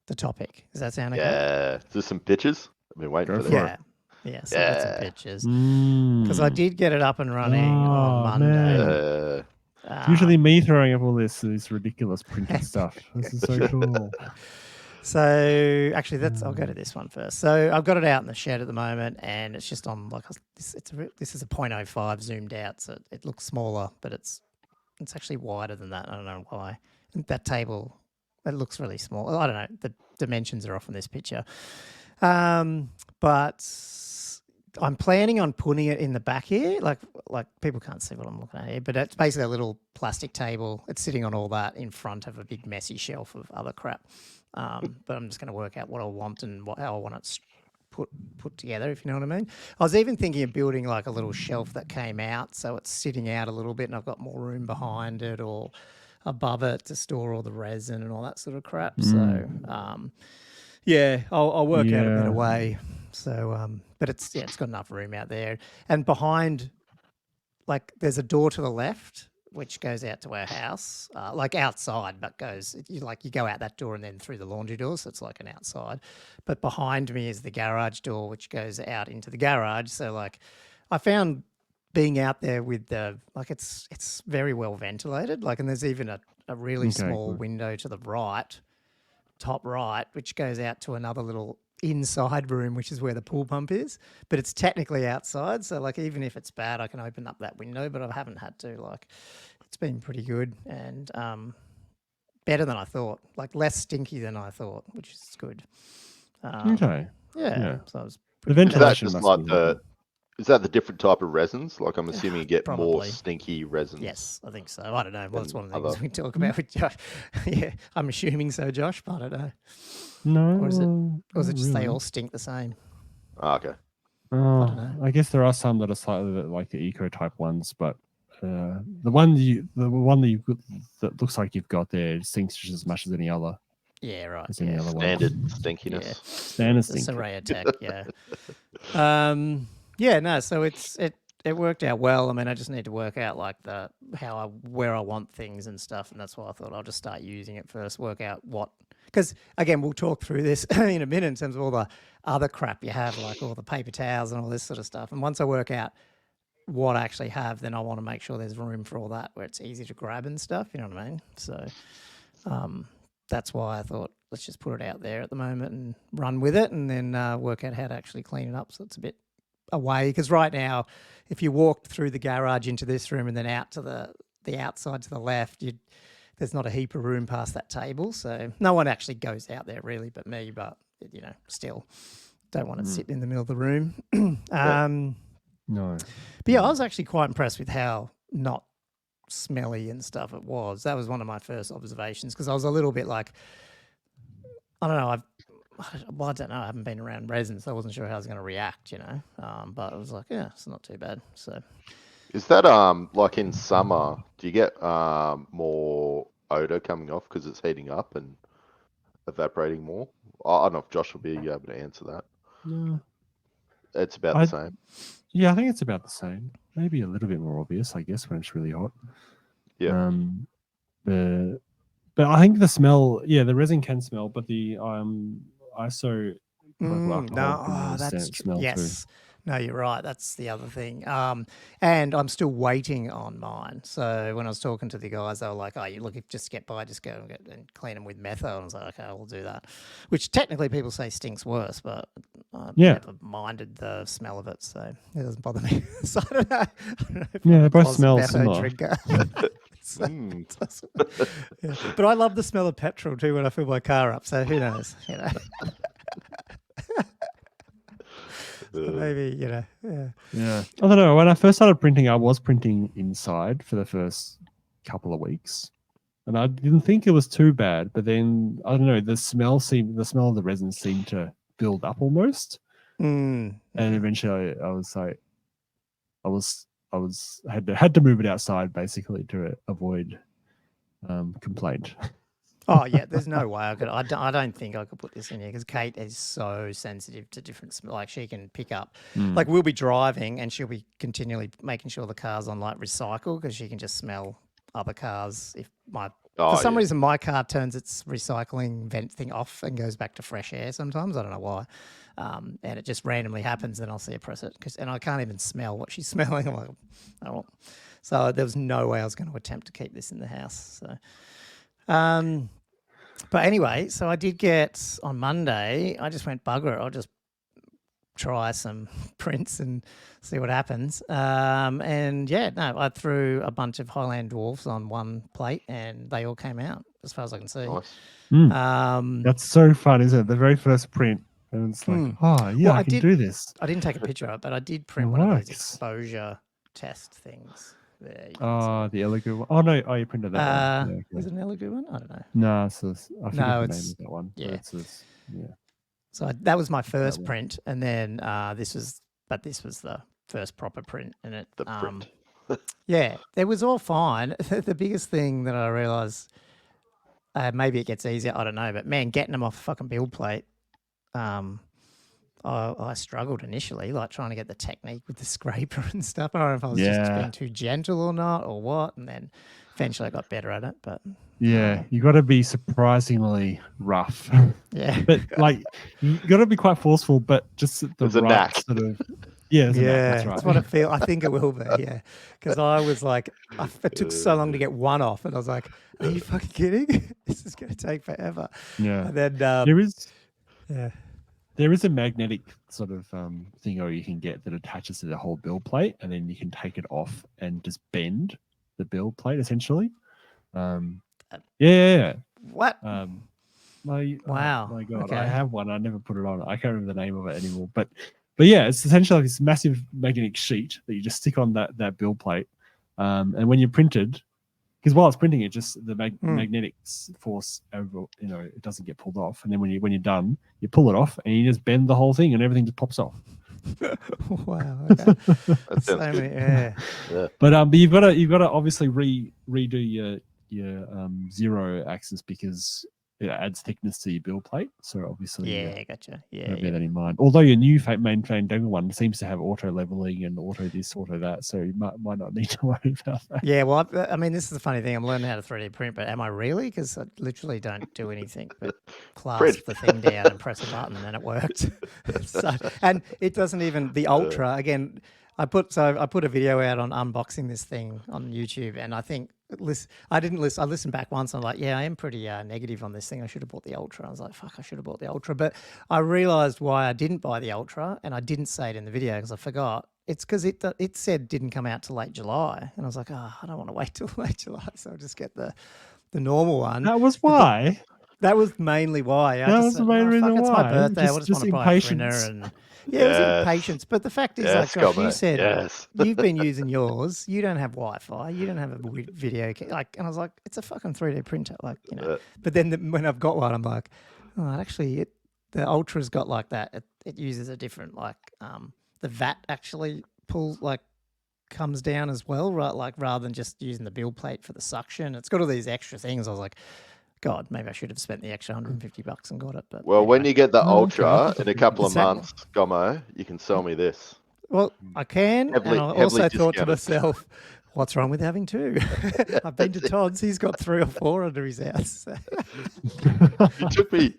the topic. Does that sound okay? Yeah. Is there some pictures? I've been waiting for that. Yeah, so I've got some pictures. Because I did get it up and running on Monday. It's usually me throwing up all this ridiculous printing stuff. This is so cool. So actually, I'll go to this one first. So I've got it out in the shed at the moment, and it's just on this is a 0.05 zoomed out, so it looks smaller, but it's actually wider than that. I don't know why. And that table, it looks really small. I don't know. The dimensions are off in this picture, but I'm planning on putting it in the back here. Like people can't see what I'm looking at here, but it's basically a little plastic table. It's sitting on all that in front of a big messy shelf of other crap. But I'm just going to work out what I want and how I want it put together, if you know what I mean. I was even thinking of building like a little shelf that came out, so it's sitting out a little bit and I've got more room behind it or above it to store all the resin and all that sort of crap. So, I'll work out a better way. So, but it's got enough room out there. And behind, like, there's a door to the left which goes out to our house, like outside, but you go out that door and then through the laundry door, so it's like an outside. But behind me is the garage door, which goes out into the garage. So, like, I found being out there with the like it's very well ventilated. Like, and there's even a really small window to the right, top right, which goes out to another little inside room, which is where the pool pump is, but it's technically outside. So like, even if it's bad, I can open up that window, but I haven't had to. Like, it's been pretty good and better than I thought, like less stinky than I thought, which is good. Okay. Yeah. So I was The Is that ventilation just must like be is that the different type of resins? Like, I'm assuming you get more Probably. stinky resins. Yes, I think so. I don't know. Well, that's one of the Other- things we talk about with Josh. Yeah, I'm assuming so, Josh, but I don't know. no. Or is it not just they really. all stink the same? Ah, okay. Oh, don't know. I guess there are some that are slightly like the eco type ones, but the one that looks like you've got there stinks just as much as any other. Yeah, right. As any other one. Standard Yeah. stinkiness. Standard The stink. Soraya Tech, yeah. Yeah, no, so it worked out well. I mean, I just need to work out like where I want things and stuff, and that's why I thought I'll just start using it first, work out what, because again, we'll talk through this in a minute in terms of all the other crap you have, like all the paper towels and all this sort of stuff. And once I work out what I actually have, then I want to make sure there's room for all that where it's easy to grab and stuff, you know what I mean? So that's why I thought let's just put it out there at the moment and run with it, and then work out how to actually clean it up so it's a bit away. Because right now, if you walked through the garage into this room and then out to the outside to the left, there's not a heap of room past that table. So no one actually goes out there really but me, but still don't want to sit in the middle of the room. No. But yeah, I was actually quite impressed with how not smelly and stuff it was. That was one of my first observations, because I was a little bit like, I don't know, I don't know, I haven't been around resin, so I wasn't sure how I was going to react, but I was like, yeah, it's not too bad. So Is that like in summer, do you get more odor coming off because it's heating up and evaporating more? I don't know if Josh will be able to answer that. No. It's about the same. Yeah, I think it's about the same. Maybe a little bit more obvious, I guess, when it's really hot. Yeah. But I think the smell, the resin can smell, but the ISO that's smell yes. too. No, you're right. That's the other thing. And I'm still waiting on mine. So when I was talking to the guys, they were like, "Oh, you look, just get by, just go and clean them with metho." And I was like, "Okay, we'll do that." Which technically people say stinks worse, but I've never minded the smell of it, so it doesn't bother me. So I don't know if they both I'm a smell metho similar. drinker. But I love the smell of petrol too when I fill my car up. So who knows? Maybe, yeah. Yeah. I don't know. When I first started printing, I was printing inside for the first couple of weeks. And I didn't think it was too bad. But then, I don't know, the smell of the resin seemed to build up almost. And eventually I was like, had to move it outside basically to avoid complaint. Oh yeah, there's no way I could. I don't think I could put this in here because Kate is so sensitive to different. Like she can pick up. Like we'll be driving and she'll be continually making sure the car's on like recycle because she can just smell other cars. If for some reason my car turns its recycling vent thing off and goes back to fresh air sometimes. I don't know why. And it just randomly happens. Then I'll see her press it and I can't even smell what she's smelling. I'm like, oh. So there was no way I was going to attempt to keep this in the house. So. But anyway, so I did get on Monday, I just went bugger it. I'll just try some prints and see what happens. I threw a bunch of Highland Dwarfs on one plate and they all came out as far as I can see. Nice. That's so fun, isn't it? The very first print. And it's like, I can do this. I didn't take a picture of it, but I did print one of those exposure test things. The Elegoo one. Oh, no. Oh, you printed that one. Yeah, okay. Was it an Elegoo one? I don't know. No, I forget the name of that one. Yeah. Yeah. So that was my first print. And then this was the first proper print. And it, the print. Yeah, it was all fine. The biggest thing that I realised, maybe it gets easier, I don't know. But man, getting them off a fucking build plate, I struggled initially, like trying to get the technique with the scraper and stuff. I don't know if I was just being too gentle or not or what. And then eventually I got better at it. But you got to be surprisingly rough. Yeah. But like, you got to be quite forceful, but just the There's a knack. sort of, Yeah, there's a map, Yeah, that's right. that's what I feel. I think it will be. Yeah, because I was like, it took so long to get one off, and I was like, "Are you fucking kidding? This is going to take forever." Yeah. And then There is yeah, a magnetic sort of thing you can get that attaches to the whole build plate, and then you can take it off and just bend the build plate essentially. Yeah. what? Wow. My God, Okay. I have one. I never put it on. I can't remember the name of it anymore. But yeah, it's essentially like this massive magnetic sheet that you just stick on that build plate. And when you're printed, because while it's printing, it just the magnetic force over, it doesn't get pulled off. And then when you're done, you pull it off and you just bend the whole thing, and everything just pops off. Wow. Okay. That sounds good. Yeah. But you've got to obviously redo your zero axis because it adds thickness to your build plate. So obviously, Gotcha. Yeah, bear that in mind. Although your new main Fandangle one seems to have auto leveling and auto this, auto that, so you might not need to worry about that. Yeah, well, I mean, this is the funny thing. I'm learning how to 3D print, but am I really? Because I literally don't do anything but clasp the thing down and press a button, and it worked. And it doesn't even the Ultra again. I put a video out on unboxing this thing on YouTube, and I think I listened back once. And I'm like, yeah, I am pretty negative on this thing. I should have bought the Ultra. I was like, fuck, I should have bought the Ultra. But I realized why I didn't buy the Ultra, and I didn't say it in the video because I forgot. It's because it said didn't come out till late July, and I was like, I don't want to wait till late July, so I'll just get the normal one. That was why. That was mainly why. That was the main reason why. It's my birthday. I just want to buy a printer and. Yeah, it was impatience. But the fact is, like Josh, you said you've been using yours. You don't have Wi-Fi. You don't have a video. And I was like, it's a fucking 3D printer. But then when I've got one, I'm like, oh, actually, the Ultra's got like that. It uses a different, the VAT actually comes down as well, right? Like rather than just using the build plate for the suction. It's got all these extra things. I was like, God, maybe I should have spent the extra $150 and got it. But well, when you get the Ultra in a couple of months, Gommo, you can sell me this. Well, I can, and I also thought to myself, what's wrong with having two? I've been to Todd's; he's got 3 or 4 under his house.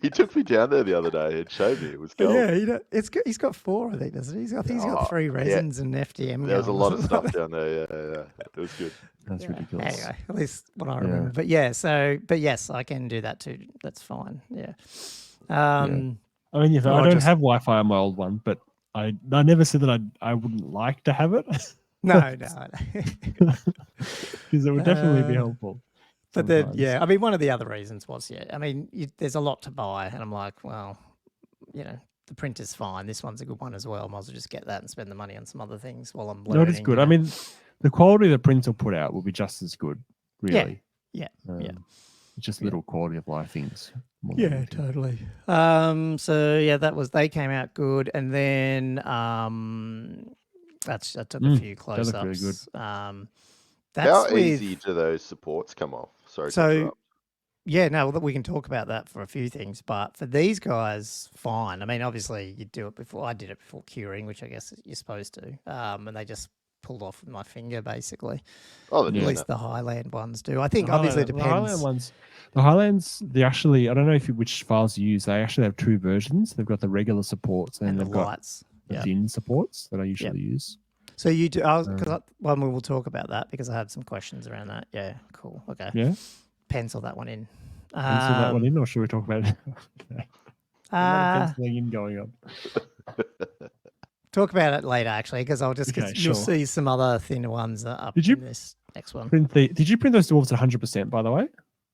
He took me down there the other day and showed me it was gold. Yeah, he's got 4, I think, doesn't he? I think he's got 3 resins and FDM. There was a lot of stuff down there. Yeah, it was good. That's ridiculous. Anyway, at least what I remember. But yes, I can do that too. That's fine. Yeah. I mean, I don't have Wi-Fi on my old one, but I never said that I wouldn't like to have it. No. Because it would definitely be helpful. But then, I mean, one of the other reasons was, I mean, there's a lot to buy, and I'm like, well, the printer's fine. This one's a good one as well. Might as well just get that and spend the money on some other things while I'm learning. No, it's good. I mean, the quality the prints will put out will be just as good, really. Yeah. Just little quality of life things. Yeah, totally. They came out good, and then I took a few close-ups. That looked really good. How easy do those supports come off? Sorry to interrupt. Yeah, no, we can talk about that for a few things, but for these guys, fine. I mean, obviously, you do it before. I did it before curing, which I guess you're supposed to, and they just pulled off with my finger, basically. Oh, at least the Highland ones do. I think obviously it depends. The Highlands, they actually, I don't know which files you use. They actually have 2 versions. They've got the regular supports and they've got the thin supports that I usually use. So you do, we will talk about that because I have some questions around that. Yeah, cool. Okay. Yeah. Pencil that one in. Pencil that one in, or should we talk about it? Okay. Penciling in going on. Talk about it later, actually, because you'll see some other thinner ones up in this next one. Did you print those dwarves at 100%, by the way?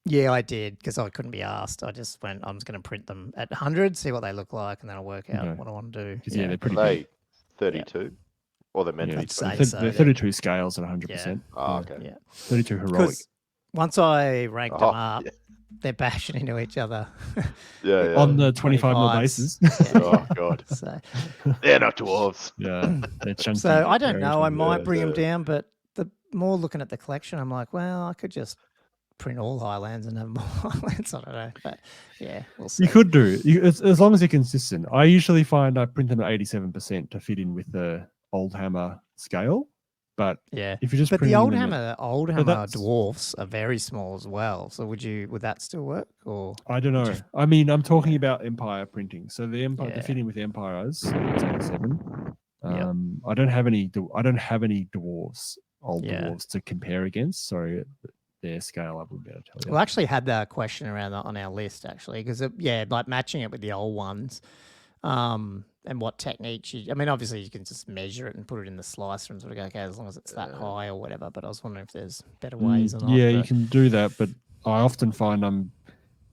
Yeah, I did, because I couldn't be asked. I just went, I'm just going to print them at 100, see what they look like, and then I'll work out what I want to do. Yeah, they're pretty big. 32? Or they're meant to be 20? They're 32 scales at 100%. Yeah. Oh, okay. Yeah. 32 heroic. Once I ranked them up, they're bashing into each other. Yeah. On the 25 mil bases. Oh, God. They're not dwarves. Yeah. They're chunky. So I don't know. I might bring them down, but the more looking at the collection, I'm like, well, I could just print all Highlands and have more Highlands. I don't know. But yeah, we'll see. You could do. As long as you're consistent. I usually find I print them at 87% to fit in with the old hammer scale. But if you just the old hammer dwarfs are very small as well. So would that still work? Or I don't know. I mean, I'm talking about Empire printing. So the Empire to fit in with Empires, it's 87. Yep. I don't have any dwarves, old Yeah. dwarves to compare against. So their scale, I wouldn't be able to tell you. Well, I actually had that question around that on our list actually, because like matching it with the old ones, and what techniques I mean, obviously you can just measure it and put it in the slicer and sort of go, okay, as long as it's that high or whatever. But I was wondering if there's better ways or not. Yeah, you can do that, but I often find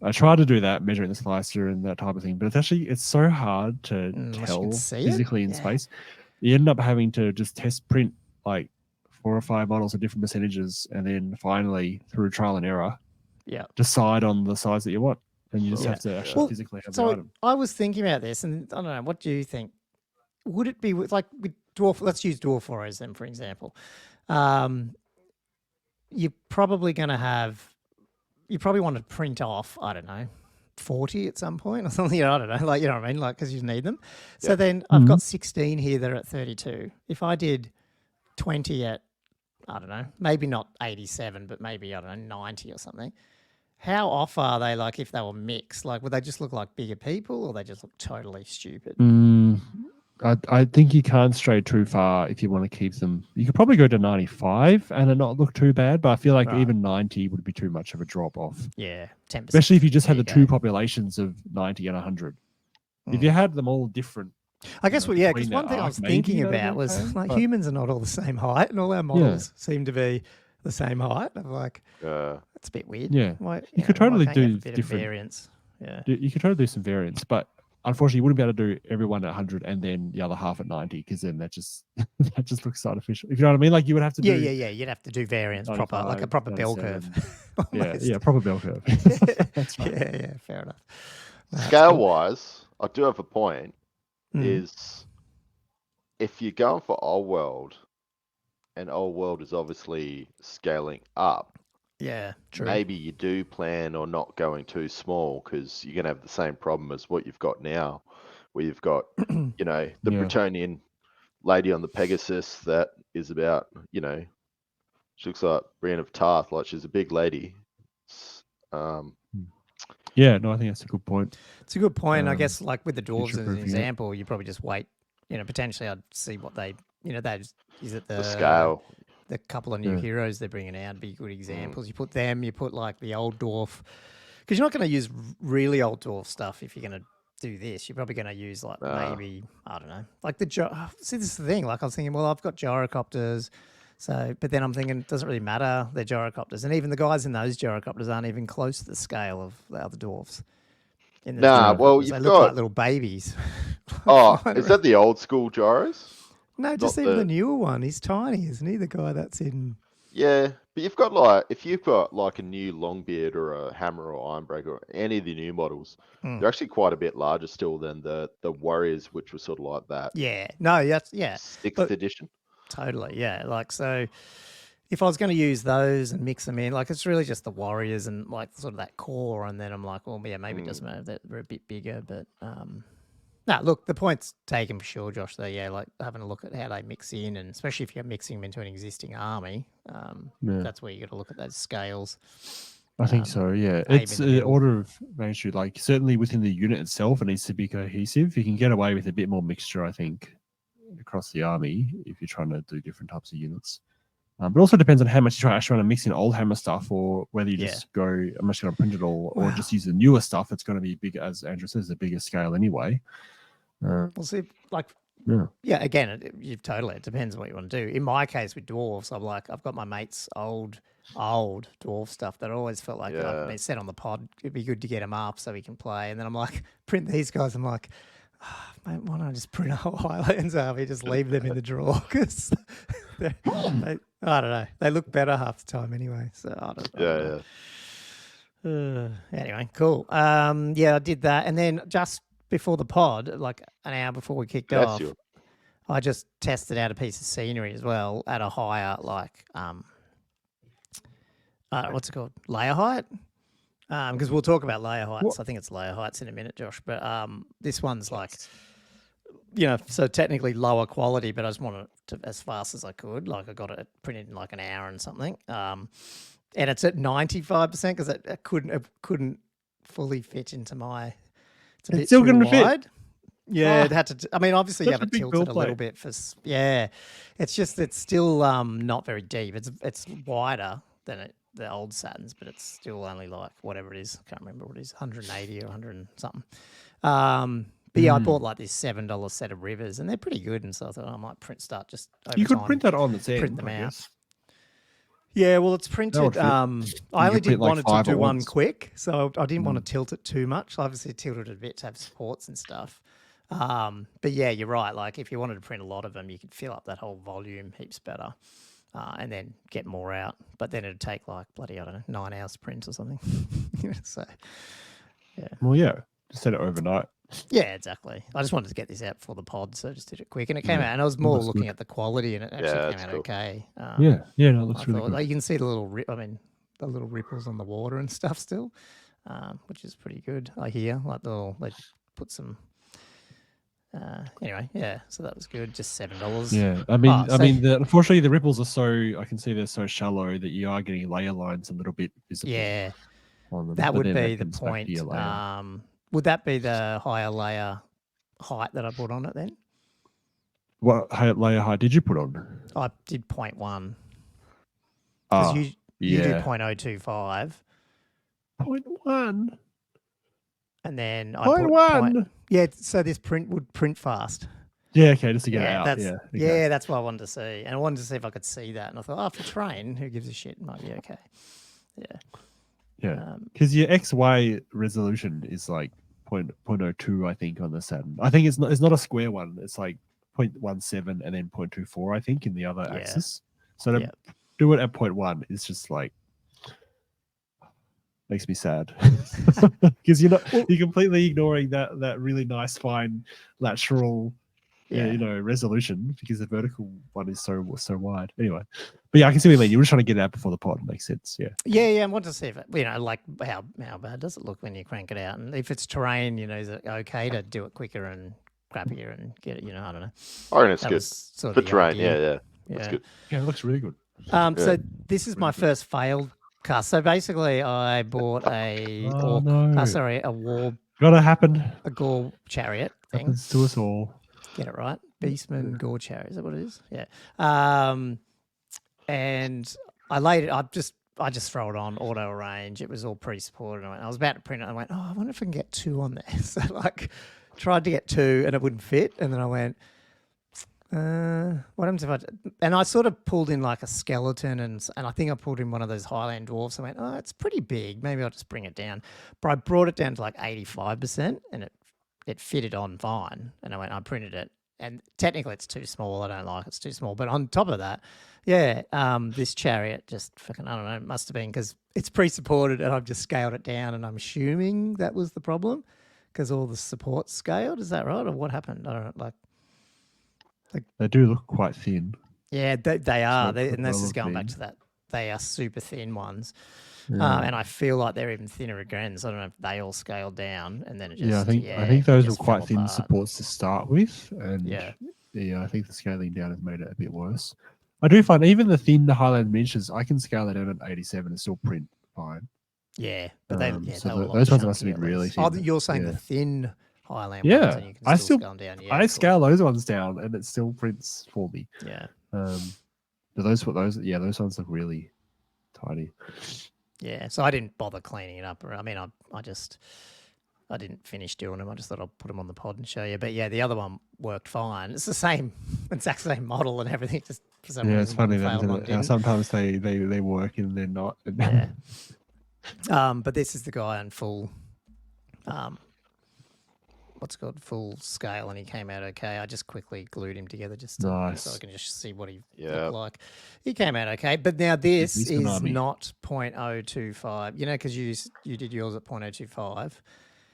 I try to do that, measuring the slicer and that type of thing, but it's so hard to tell physically in space. You end up having to just test print like 4 or 5 models of different percentages, and then finally through trial and error, decide on the size that you want. And you just have to actually physically have the item. I was thinking about this, and I don't know, what do you think? Would it be with dwarf? Let's use dwarf horrors then, for example. You're probably going to have. You probably want to print off, I don't know, 40 at some point or something. I don't know, like, you know what I mean, like, because you need them. So then I've got 16 here that are at 32. If I did 20 at, I don't know, maybe not 87, but maybe, I don't know, 90 or something. How off are they, like, if they were mixed? Like, would they just look like bigger people, or they just look totally stupid? I think you can't stray too far if you want to keep them. You could probably go to 95 and it not look too bad, but I feel like even 90 would be too much of a drop off. Yeah, 10%. Especially if you just had the two populations of 90 and 100. If you had them all different. I guess, because one thing I was thinking about was like humans are not all the same height, and all our models seem to be the same height. I'm like, that's a bit weird. Yeah, you could totally do different variants. Yeah, you could totally do some variants, but unfortunately, you wouldn't be able to do everyone at 100 and then the other half at 90, because then that just looks artificial. If you know what I mean, like you would have to do. Yeah. You'd have to do variants proper, like a proper bell curve. Proper bell curve. That's right. Yeah, fair enough. Scale wise, I do have a point. Is if you're going for old world, and old world is obviously scaling up. Yeah, true. Maybe you do plan on not going too small, because you're going to have the same problem as what you've got now, where you've got, the Bretonian lady on the Pegasus that is about, she looks like Brienne of Tarth, like she's a big lady. Yeah, no, I think that's a good point. It's a good point. I guess, like with the dwarves as an example, you probably just wait. Potentially I'd see what they, is it the scale. The couple of new heroes they're bringing out be good examples. You put them, you put like the old dwarf, because you're not going to use really old dwarf stuff if you're going to do this. You're probably going to use like maybe, I don't know, like see, this is the thing. Like I was thinking, well, I've got gyrocopters, but then I'm thinking it doesn't really matter. They're gyrocopters, and even the guys in those gyrocopters aren't even close to the scale of the other dwarves. Well, you've they got look like little babies. Is that the old school gyros? No, just even the newer one. He's tiny, isn't he? The guy that's in. Yeah, but you've got if you've got like a new Longbeard or a Hammer or Ironbreaker or any of the new models, they're actually quite a bit larger still than the Warriors, which was sort of like that. Yeah, no, that's 6th edition. Totally, yeah. Like, so if I was going to use those and mix them in, like it's really just the Warriors and like sort of that core, and then I'm like, well, yeah, maybe it doesn't matter that they're a bit bigger, but no, look, the point's taken for sure, Josh. Though, like having a look at how they mix in, and especially if you're mixing them into an existing army, that's where you got to look at those scales. I think so. Yeah, it's an order of magnitude. Like certainly within the unit itself, it needs to be cohesive. You can get away with a bit more mixture, I think, across the army if you're trying to do different types of units. But also depends on how much you actually want to mix in old Hammer stuff, or whether you just go, I'm just going to print it all, or just use the newer stuff. It's going to be big, as Andrew says, a bigger scale anyway. We'll see. Like, again, it depends on what you want to do. In my case with dwarves, I'm like, I've got my mate's old dwarf stuff that I always felt like I've been set on the pod. It'd be good to get him up so he can play. And then I'm like, print these guys. I'm like, mate, why don't I just print a whole Highlands army, just leave them in the drawer? Because I don't know, they look better half the time anyway. So I don't know. Anyway, cool. I did that, and then just before the pod, like an hour before we kicked off, I just tested out a piece of scenery as well at a higher, like what's it called, layer height. Because we'll talk about layer heights. I think it's layer heights in a minute, Josh. But this one's like, so technically lower quality, but I just wanted it to as fast as I could. Like I got it printed in like an hour and something. And it's at 95% because it couldn't fully fit into my. It's still going to fit. Yeah, it had to. I mean, obviously you such have a it big tilted build a little plate. bit for. Yeah, it's just it's still not very deep. It's wider than the old Saturns, but it's still only like whatever it is. I can't remember what it is, 180 or 100 and something. But yeah, I bought like this $7 set of rivers, and they're pretty good. And so I thought I might start just over You could time, print that on its print end, them I out. guess. Yeah, well, it's That printed. would fit. I You only could print like wanted to 5 do at one once. quick, so I didn't want to tilt it too much. I obviously tilted it a bit to have supports and stuff. But yeah, you're right. Like if you wanted to print a lot of them, you could fill up that whole volume heaps better, and then get more out. But then it'd take like bloody, I don't know, 9 hours to print or something. So Well, yeah, just set it overnight. yeah, exactly. I just wanted to get this out before the pod, so I just did it quick, and it came Yeah, out. And I was it more looks looking good. at the quality, and it actually Yeah, came it's out cool. okay. Yeah, no, it I looks really thought, good. like, you can see the little, the little ripples on the water and stuff still, which is pretty good. I hear like they put some. Anyway, yeah, so that was good. Just $7. Yeah, I mean, so- unfortunately, the ripples are so. I can see they're so shallow that you are getting layer lines a little bit visible. Yeah, on them. that but would then be it the comes back to point. your layer. Would that be the higher layer height that I put on it then? What layer height did you put on? I did 0.1 Ah, because you do yeah, 0.025. 0.1. And then I Point put one. Yeah, so this print would print fast. Yeah, okay, just to get it out. That's, Yeah, okay. yeah, that's what I wanted to see, and I wanted to see if I could see that. And I thought, for train, who gives a shit? Might be okay. Yeah, because your XY resolution is like 0.02, I think, on the Saturn. I think it's not a square one. It's like 0.17 and then 0.24, I think, in the other axis. So to do it at 0.1 is just like makes me sad because you're completely ignoring that really nice fine lateral resolution because the vertical one is so wide. Anyway, but yeah, I can see what you mean. You were just trying to get it out before the pod. Makes sense. Yeah. I want to see if it, like how bad does it look when you crank it out, and if it's terrain, is it okay to do it quicker and crappier and get it? I don't know. I reckon it's That good was sort for of the terrain. idea. Yeah, that's good. Yeah, it looks really good. So this is my first failed cast. So basically, I bought a war. Gotta happen. A Gore chariot thing. Happens to us all. Get it right. Beastman Gore chariot. Is that what it is? Yeah. And I laid it. I just throw it on auto arrange. It was all pre-supported. I was about to print it. I went, I wonder if I can get 2 on there. So tried to get 2 and it wouldn't fit. And then I went, what happens if and I sort of pulled in like a skeleton and I think I pulled in one of those Highland dwarfs. I went, it's pretty big. Maybe I'll just bring it down. But I brought it down to like 85% and it fitted on fine. And I printed it. And technically it's too small. I don't like it's too small. But on top of that, this chariot just fucking, I don't know, it must have been because it's pre-supported and I've just scaled it down and I'm assuming that was the problem because all the supports scaled. Is that right? Or what happened? I don't know. They do look quite thin. Yeah, they are. So And this is going back to that. They are super thin ones. And I feel like they're even thinner again. So I don't know if they all scaled down and then it just... I think those were quite thin supports to start with. And I think the scaling down has made it a bit worse. I do find even the thin Highland miniatures, I can scale it down at 87 and still print fine. Yeah, but they those ones must have been really thin. Oh, you're saying the thin Highland ones, and you can still scale them down. Yeah, I scale those ones down and it still prints for me. Yeah. But those ones look really tiny. Yeah, so I didn't bother cleaning it up. I mean, I didn't finish doing them. I just thought I'd put them on the pod and show you. But yeah, the other one worked fine. It's the same, exact same model and everything. Just for some reason, it's funny that sometimes they work and they're not. Yeah. But this is the guy on full, full scale, and he came out okay. I just quickly glued him together so I can just see what he looked like. He came out okay, but now this is not 0.025. Because you did yours at 0.025.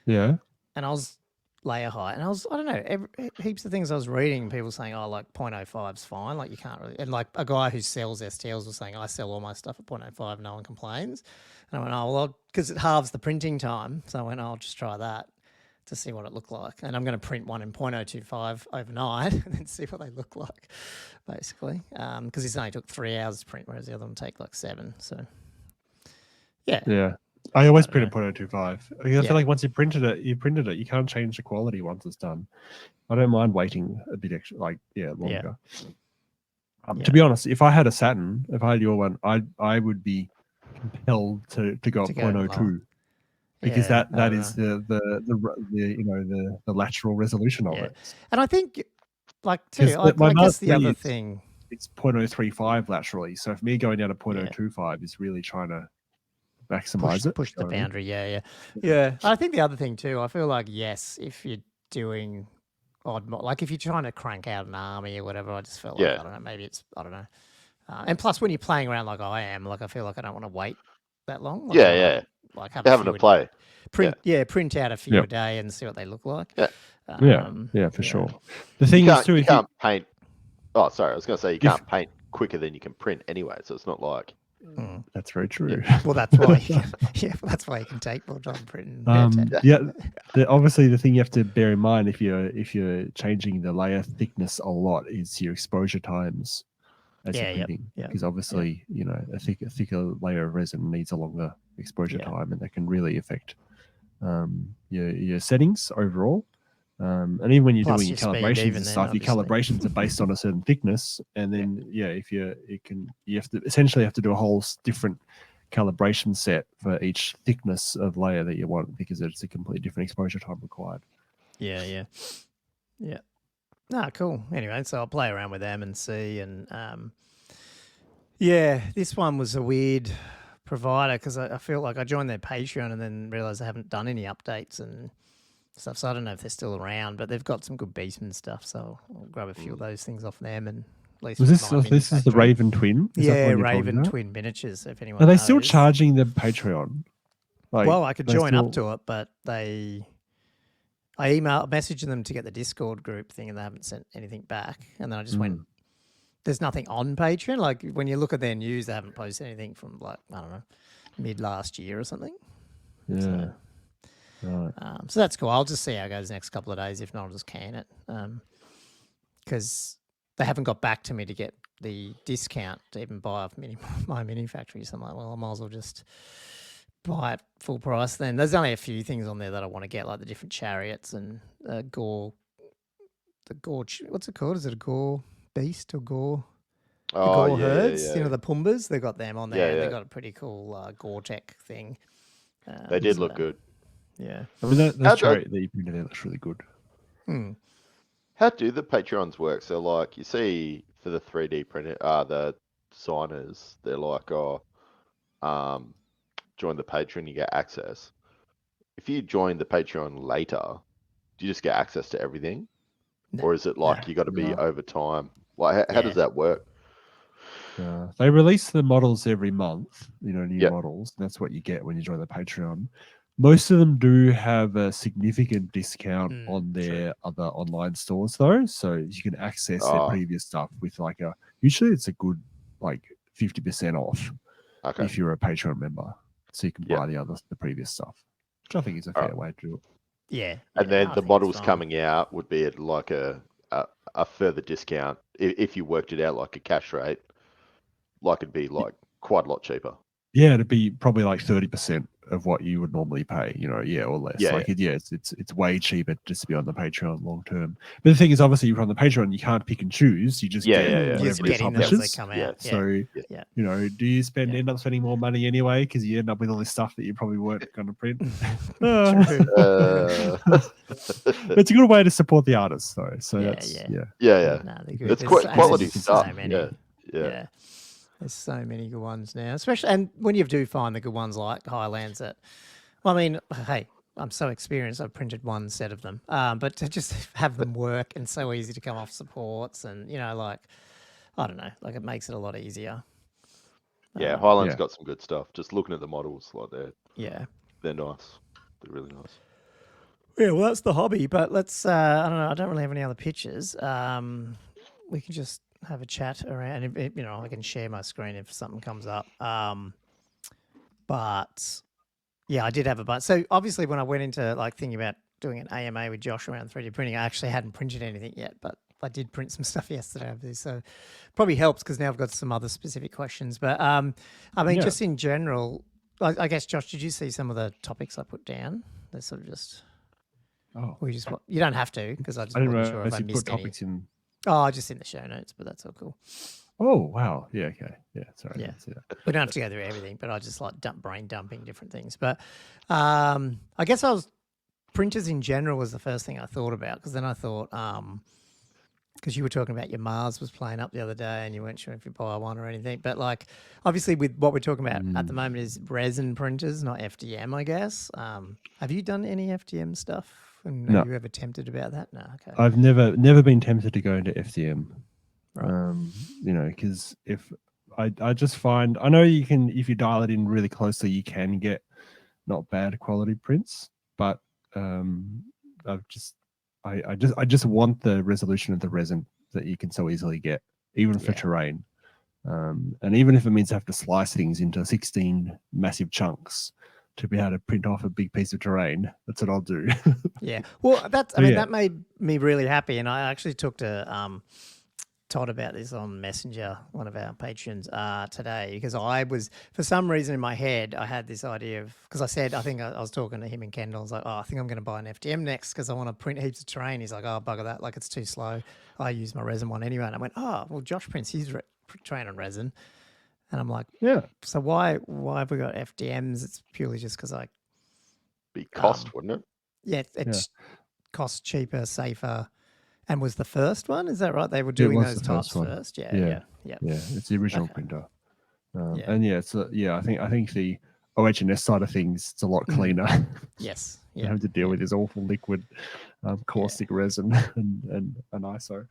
Yeah. And I was layer height, and I don't know, heaps of things I was reading, people saying, 0.05 is fine, like you can't really, and like a guy who sells STLs was saying, I sell all my stuff at 0.05, no one complains. And I went, because it halves the printing time, so I went, I'll just try that to see what it looked like. And I'm going to print one in 0.025 overnight and then see what they look like, basically, because this only took 3 hours to print, whereas the other one take like 7, so yeah. I always I print don't at 0.025. I feel Yeah. like once you printed it, you can't change the quality once it's done. I don't mind waiting a bit extra, longer. To be honest, if I had a Saturn, if I had your one, I would be compelled to go To up go 0.02 because Yeah, that is the lateral resolution of Yeah. it. And I think, like, too, Because my I guess the Mark other III thing, it's 0.035 laterally. So if me going down to Yeah. 0.025 is really trying to maximize push it. the boundary. Yeah. I think the other thing too, I feel like, yes, if you're doing like if you're trying to crank out an army or whatever, I just feel like, I don't know, maybe it's, I don't know. And plus, when you're playing around like I am, like I feel like I don't want to wait that long. Like, I wanna, like have You're a having few to play. print out a few a day and see what they look like. Yeah. For sure. The thing is too, you can't paint. Oh, sorry, I was going to say you can't paint quicker than you can print anyway. So it's not like. That's very true. Well, that's why. That's why you can take more time printing. Obviously, the thing you have to bear in mind if you're changing the layer thickness a lot is your exposure times as you're printing. Because obviously, a thicker layer of resin needs a longer exposure time, and that can really affect your settings overall. And even when you're doing your calibrations and stuff, your calibrations are based on a certain thickness, and then you have to do a whole different calibration set for each thickness of layer that you want because it's a completely different exposure time required. Yeah. Cool. Anyway, so I'll play around with them and see. And this one was a weird provider because I feel like I joined their Patreon and then realized I haven't done any updates and stuff. So I don't know if they're still around, but they've got some good Beastman stuff. So I'll grab a few of those things off them. And at least this is the Raven Twin? Raven Twin miniatures. If anyone are they knows. still charging the Patreon? Well, I could join up to it, but I messaged them to get the Discord group thing, and they haven't sent anything back. And then I just went, there's nothing on Patreon. Like when you look at their news, they haven't posted anything from like, I don't know, mid last year or something. Yeah. So, so that's cool. I'll just see how it goes the next couple of days. If not, I'll just can it. Because they haven't got back to me to get the discount to even buy off my mini factory. So I'm like, well, I might as well just buy it full price then. There's only a few things on there that I want to get, like the different chariots and Gore. What's it called? Is it a Gore Beast or Gore? The Gore herds, the Pumbas. They got them on there. Yeah. They got a pretty cool Gore Tech thing. They did look good. Yeah. I mean, that chariot that you printed there looks really good. How do the Patreons work? So, like, you see for the 3D printer, the designers, they're like, join the Patreon, you get access. If you join the Patreon later, do you just get access to everything? Or is it like you got to be over time? Like, how does that work? They release the models every month, new models. That's what you get when you join the Patreon. Most of them do have a significant discount on their other online stores, though. So you can access their previous stuff with usually it's a good 50% off if you're a Patreon member. So you can buy the previous stuff, which I think is a fair way to do it. Yeah. And then the models coming out would be at like a further discount if you worked it out like a cash rate. Like it'd be like quite a lot cheaper. Yeah, it'd be probably like 30% of what you would normally pay, or less. It's way cheaper just to be on the Patreon long term. But the thing is, obviously, you're on the Patreon, you can't pick and choose. You just get whatever it publishes. As they come out. So, do you end up spending more money anyway because you end up with all this stuff that you probably weren't going to print? It's a good way to support the artists, though. So No, it's quality stuff. Yeah. There's so many good ones now, especially, and when you do find the good ones like Highlands hey, I'm so experienced. I've printed one set of them, but to just have them work and so easy to come off supports and, I don't know, it makes it a lot easier. Yeah, Highlands got some good stuff. Just looking at the models, they're nice. They're really nice. Yeah, well, that's the hobby, but let's, I don't know, I don't really have any other pictures. We can just have a chat around. I can share my screen if something comes up. But yeah, I did have a bunch. So obviously, when I went into thinking about doing an AMA with Josh around 3D printing, I actually hadn't printed anything yet, but I did print some stuff yesterday of this, so probably helps because now I've got some other specific questions. But just in general, I guess, Josh, did you see some of the topics I put down? They're sort of just. Oh, We just you don't have to because I just I didn't wasn't sure if realize I you put missed any. topics in. Oh, just in the show notes, but that's all cool. Oh wow, yeah, okay, yeah. Sorry, I Yeah. didn't see that. We don't have to go through everything, but I just like brain dumping different things. But I guess printers in general was the first thing I thought about, because then I thought, because you were talking about your Mars was playing up the other day and you weren't sure if you buy one or anything. But like, obviously with what we're talking about at the moment is resin printers, not FDM, I guess. Have you done any FDM stuff? And No. have you ever tempted about that? No, okay. I've never been tempted to go into FDM. Right. You know, because if I just find, I know you can, if you dial it in really closely, you can get not bad quality prints, but I just want the resolution of the resin that you can so easily get, even for terrain. And even if it means I have to slice things into 16 massive chunks to be able to print off a big piece of terrain, that's what I'll do. Yeah. Well, that made me really happy. And I actually talked to Todd about this on Messenger, one of our patrons, today, because I was, for some reason in my head, I had this idea of, because I think I was talking to him and Kendall, I was like, oh, I think I'm going to buy an FDM next because I want to print heaps of terrain. He's like, oh, bugger that, like it's too slow. I use my resin one anyway. And I went, oh, well, Josh prints his terrain on resin. And I'm like, yeah. So why have we got FDMs? It's purely just because be cost, wouldn't it? Yeah, it's cost cheaper, safer. And was the first one? Is that right? They were doing those types first. Yeah. It's the original printer. And I think the OH&S side of things, it's a lot cleaner. Yes. You have to deal with this awful liquid caustic resin and ISO.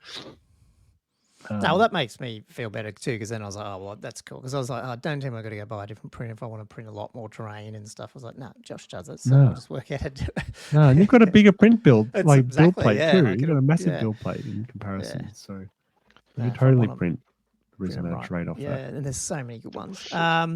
Well, that makes me feel better too, because then I was like, oh, well, that's cool. Because I was like, oh, don't tell me I've got to go buy a different printer if I want to print a lot more terrain and stuff. I was like, no, Josh does it, so I'll just work out how to do it. No, and you've got a bigger print build, build plate too. Like you've got a massive build plate in comparison. So you can totally print resin terrain off that. Yeah, and there's so many good ones. Are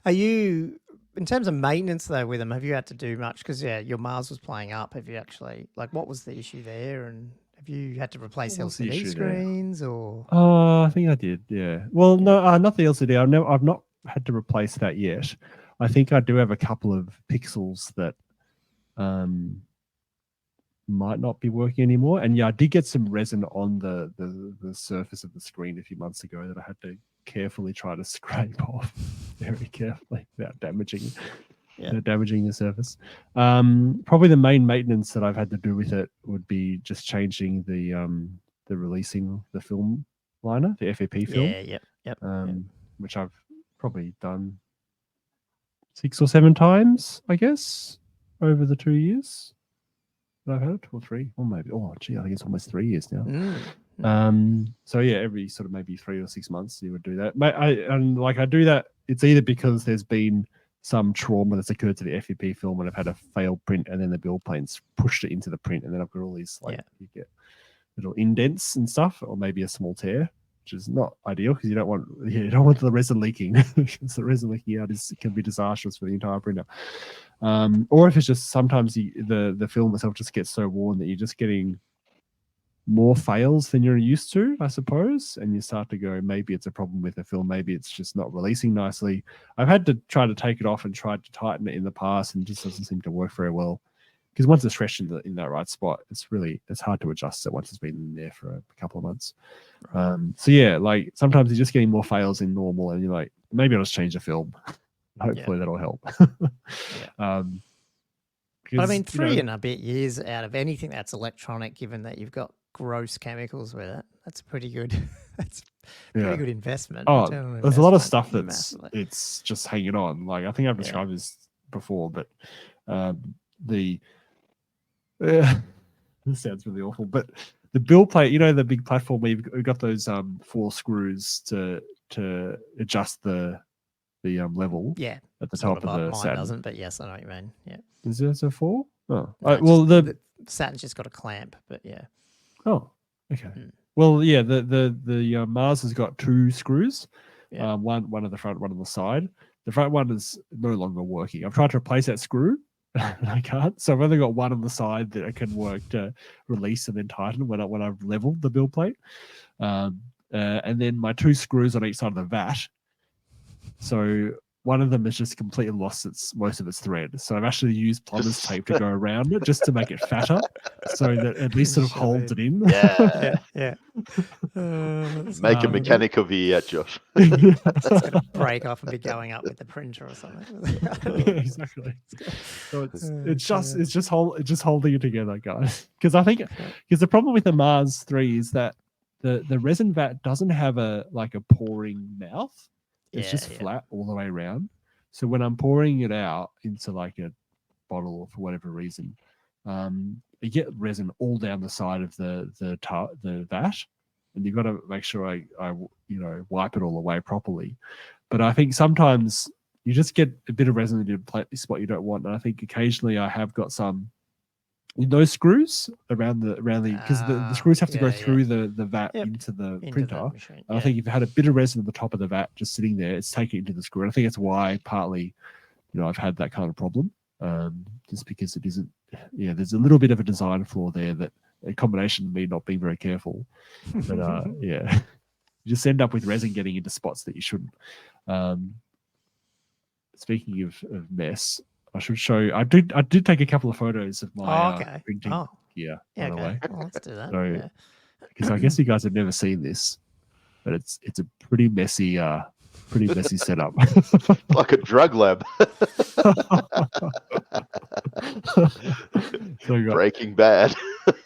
you, in terms of maintenance though with them, have you had to do much? Because your Mars was playing up. Have you actually, like, what was the issue there? And have you had to replace LCD screens or? Oh, I think I did. Yeah. Well, no, not the LCD. I've not had to replace that yet. I think I do have a couple of pixels that might not be working anymore. And I did get some resin on the surface of the screen a few months ago that I had to carefully try to scrape off very carefully without damaging the surface. Probably the main maintenance that I've had to do with it would be just changing the releasing the film liner, the FAP film. Which I've probably done 6 or 7 times, I guess, over the 2 years that I've had it, or 3, or maybe, I think it's almost 3 years now. So every sort of maybe 3 or 6 months you would do that. I do that. It's either because there's been some trauma that's occurred to the FEP film and I've had a failed print, and then the build plane's pushed it into the print, and then I've got all these you get little indents and stuff, or maybe a small tear, which is not ideal because you don't want the resin leaking, because the resin leaking out can be disastrous for the entire printer. Or if it's just sometimes the film itself just gets so worn that you're just getting more fails than you're used to, I suppose, and you start to go, maybe it's a problem with the film, maybe it's just not releasing nicely. I've had to try to take it off and tried to tighten it in the past, and it just doesn't seem to work very well, because once it's fresh in that right spot, it's hard to adjust it once it's been in there for a couple of months. Like sometimes you're just getting more fails than normal, and you're like, maybe I'll just change the film. Hopefully that'll help. But I mean, 3 and a bit years out of anything that's electronic, given that you've got gross chemicals with it, that's pretty good. That's pretty good investment. There's a lot of stuff it's just hanging on. Like, I think I've described this before, but this sounds really awful, but the build plate, the big platform where we've got those 4 screws to adjust the level at the top of the Saturn. Doesn't, but yes, I know what you mean. Yeah. Is there a 4? Oh, no, the Saturn's just got a clamp, but yeah. Oh, okay. Well, the Mars has got 2 screws. One at the front, one on the side. The front one is no longer working. I've tried to replace that screw, and I can't. So I've only got one on the side that I can work to release and then tighten when I've leveled the build plate. And then my 2 screws on each side of the vat. So one of them has just completely lost most of its thread. So I've actually used plumber's tape to go around it just to make it fatter, so that at least sort of holds it in. Yeah. Yeah. Make a mechanic of you yet, Josh. It's going to break off and be going up with the printer or something. Yeah, exactly. So it's just holding it together, guys. Because I think the problem with the Mars 3 is that the resin vat doesn't have a pouring mouth. It's just flat all the way around. So when I'm pouring it out into like a bottle for whatever reason, you get resin all down the side of the vat, and you've got to make sure I wipe it all away properly. But I think sometimes you just get a bit of resin in the spot you don't want, and I think occasionally I have got some in those screws around the because the screws have to go through the vat into the printer. And I think if you had a bit of resin at the top of the vat just sitting there, it's taking it into the screw. And I think that's why partly, I've had that kind of problem. Just because it isn't, there's a little bit of a design flaw there, that a combination of me not being very careful. But you just end up with resin getting into spots that you shouldn't. Speaking of mess, I should show you. I did take a couple of photos of my printing gear. Yeah, by the way. Well, let's do that. So, because I guess you guys have never seen this, but it's a pretty messy setup. Like a drug lab. So Breaking Bad.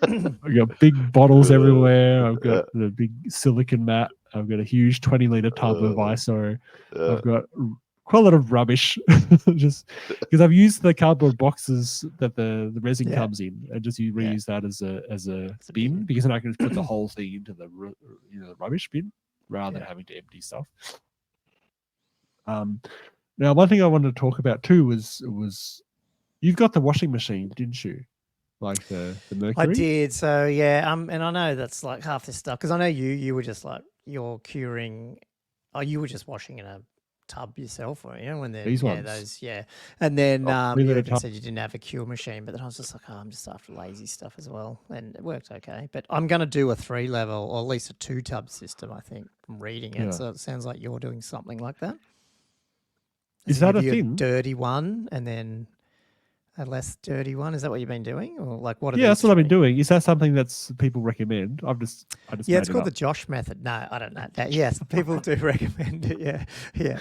I've got big bottles everywhere. I've got the big silicon mat. I've got a huge 20-liter tub of ISO. I've got quite a lot of rubbish, just because I've used the cardboard boxes that the resin comes in, and just reuse that as a bin, because then I can just put the whole thing into the the rubbish bin rather than having to empty stuff. Now, one thing I wanted to talk about too was you've got the washing machine, didn't you? Like the Mercury. I did. So and I know that's like half this stuff, because I know you were just like you're curing. Oh, you were just washing in a tub yourself, or when these ones, and then you even said you didn't have a cure machine, but then I was just like, I'm just after lazy stuff as well, and it worked okay. But I'm going to do a 3-level or at least a 2-tub system, I think, from reading it. So it sounds like you're doing something like that. Is that a thing? Dirty one and then a less dirty one. Is that what you've been doing, or like what? That's what I've been doing. Is that something that's people recommend? I just it's called the Josh method. No, I don't know that. Yes, people do recommend it. Yeah.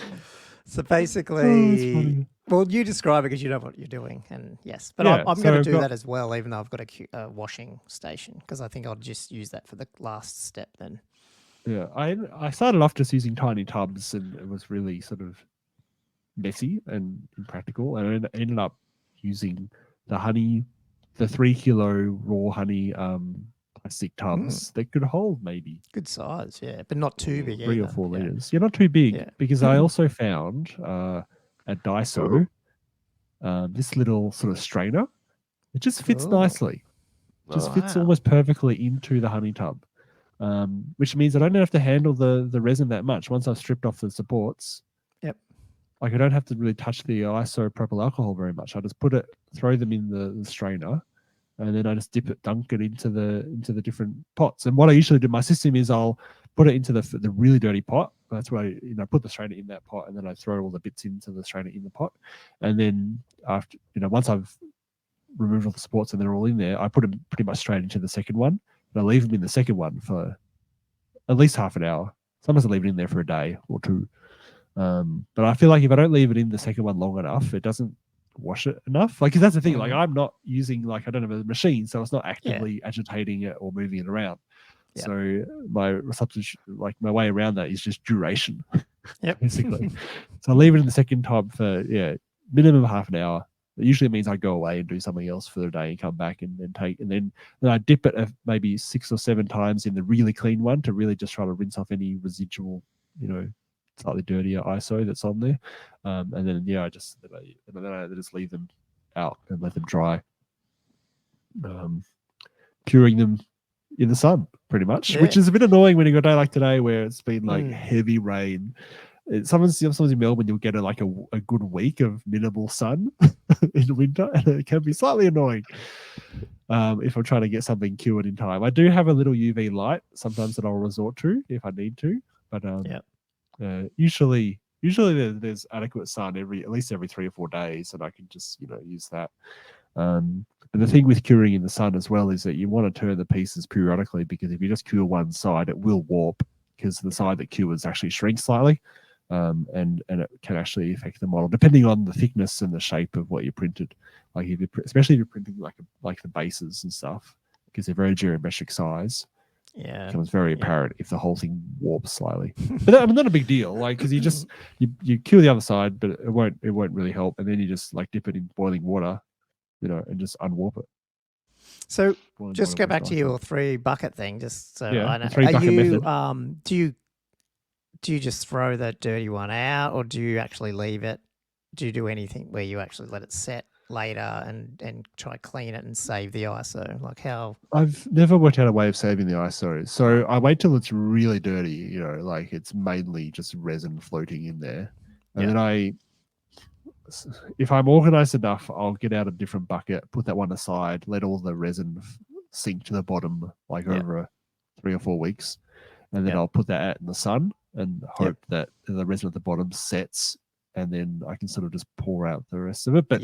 So basically, well, you describe it because you know what you're doing, and yes, but I'm going to do that as well, even though I've got a washing station, because I think I'll just use that for the last step then. Yeah, I started off just using tiny tubs, and it was really sort of messy and impractical, and I ended up using the 3 kilo raw honey plastic tubs that could hold maybe good size, but not too big. 3 or 4 liters. Yeah, not too big, because I also found at Daiso this little sort of strainer. It just fits nicely. Just fits almost perfectly into the honey tub, which means I don't have to handle the resin that much once I've stripped off the supports. Like I don't have to really touch the isopropyl alcohol very much. I just throw them in the strainer, and then I just dunk it into the different pots. And what I usually do, my system is I'll put it into the really dirty pot. That's where I put the strainer in that pot, and then I throw all the bits into the strainer in the pot. And then after once I've removed all the supports and they're all in there, I put them pretty much straight into the second one, and I leave them in the second one for at least half an hour. Sometimes I leave it in there for a day or two. But I feel like if I don't leave it in the second one long enough, it doesn't wash it enough. Like, 'cause that's the thing. Like, I'm not using I don't have a machine, so it's not actively agitating it or moving it around. So my substitution, my way around that is just duration. Basically. So I leave it in the second tub for minimum half an hour. It usually means I go away and do something else for the day and come back and then I dip it maybe 6 or 7 times in the really clean one to really just try to rinse off any residual, slightly dirtier ISO that's on there, and then I just leave them out and let them dry, curing them in the sun pretty much, which is a bit annoying when you got a day like today where it's been heavy rain. Sometimes in Melbourne you'll get a good week of minimal sun in winter, and it can be slightly annoying if I'm trying to get something cured in time. I do have a little UV light sometimes that I'll resort to if I need to, but usually usually there's adequate sun at least every 3 or 4 days, and I can just use that. And the thing with curing in the sun as well is that you want to turn the pieces periodically, because if you just cure one side, it will warp, because the side that cures actually shrinks slightly, and it can actually affect the model depending on the thickness and the shape of what you printed. Like especially if you're printing like the bases and stuff, because they're very geometric size. Yeah, it becomes very apparent if the whole thing warps slightly. But not a big deal, like, because you cure the other side, but it won't really help, and then you just like dip it in boiling water, and just unwarp it. So just go back to your 3 bucket thing, just so I know. 3 bucket method. Do you just throw that dirty one out, or do you actually leave it? Do you do anything where you actually let it set later and try to clean it and save the ISO? Like how? I've never worked out a way of saving the ISO, so I wait till it's really dirty, like it's mainly just resin floating in there, and then if I'm organized enough, I'll get out a different bucket, put that one aside, let all the resin sink to the bottom, like over 3 or 4 weeks, and then I'll put that out in the sun and hope that the resin at the bottom sets, and then I can sort of just pour out the rest of it. But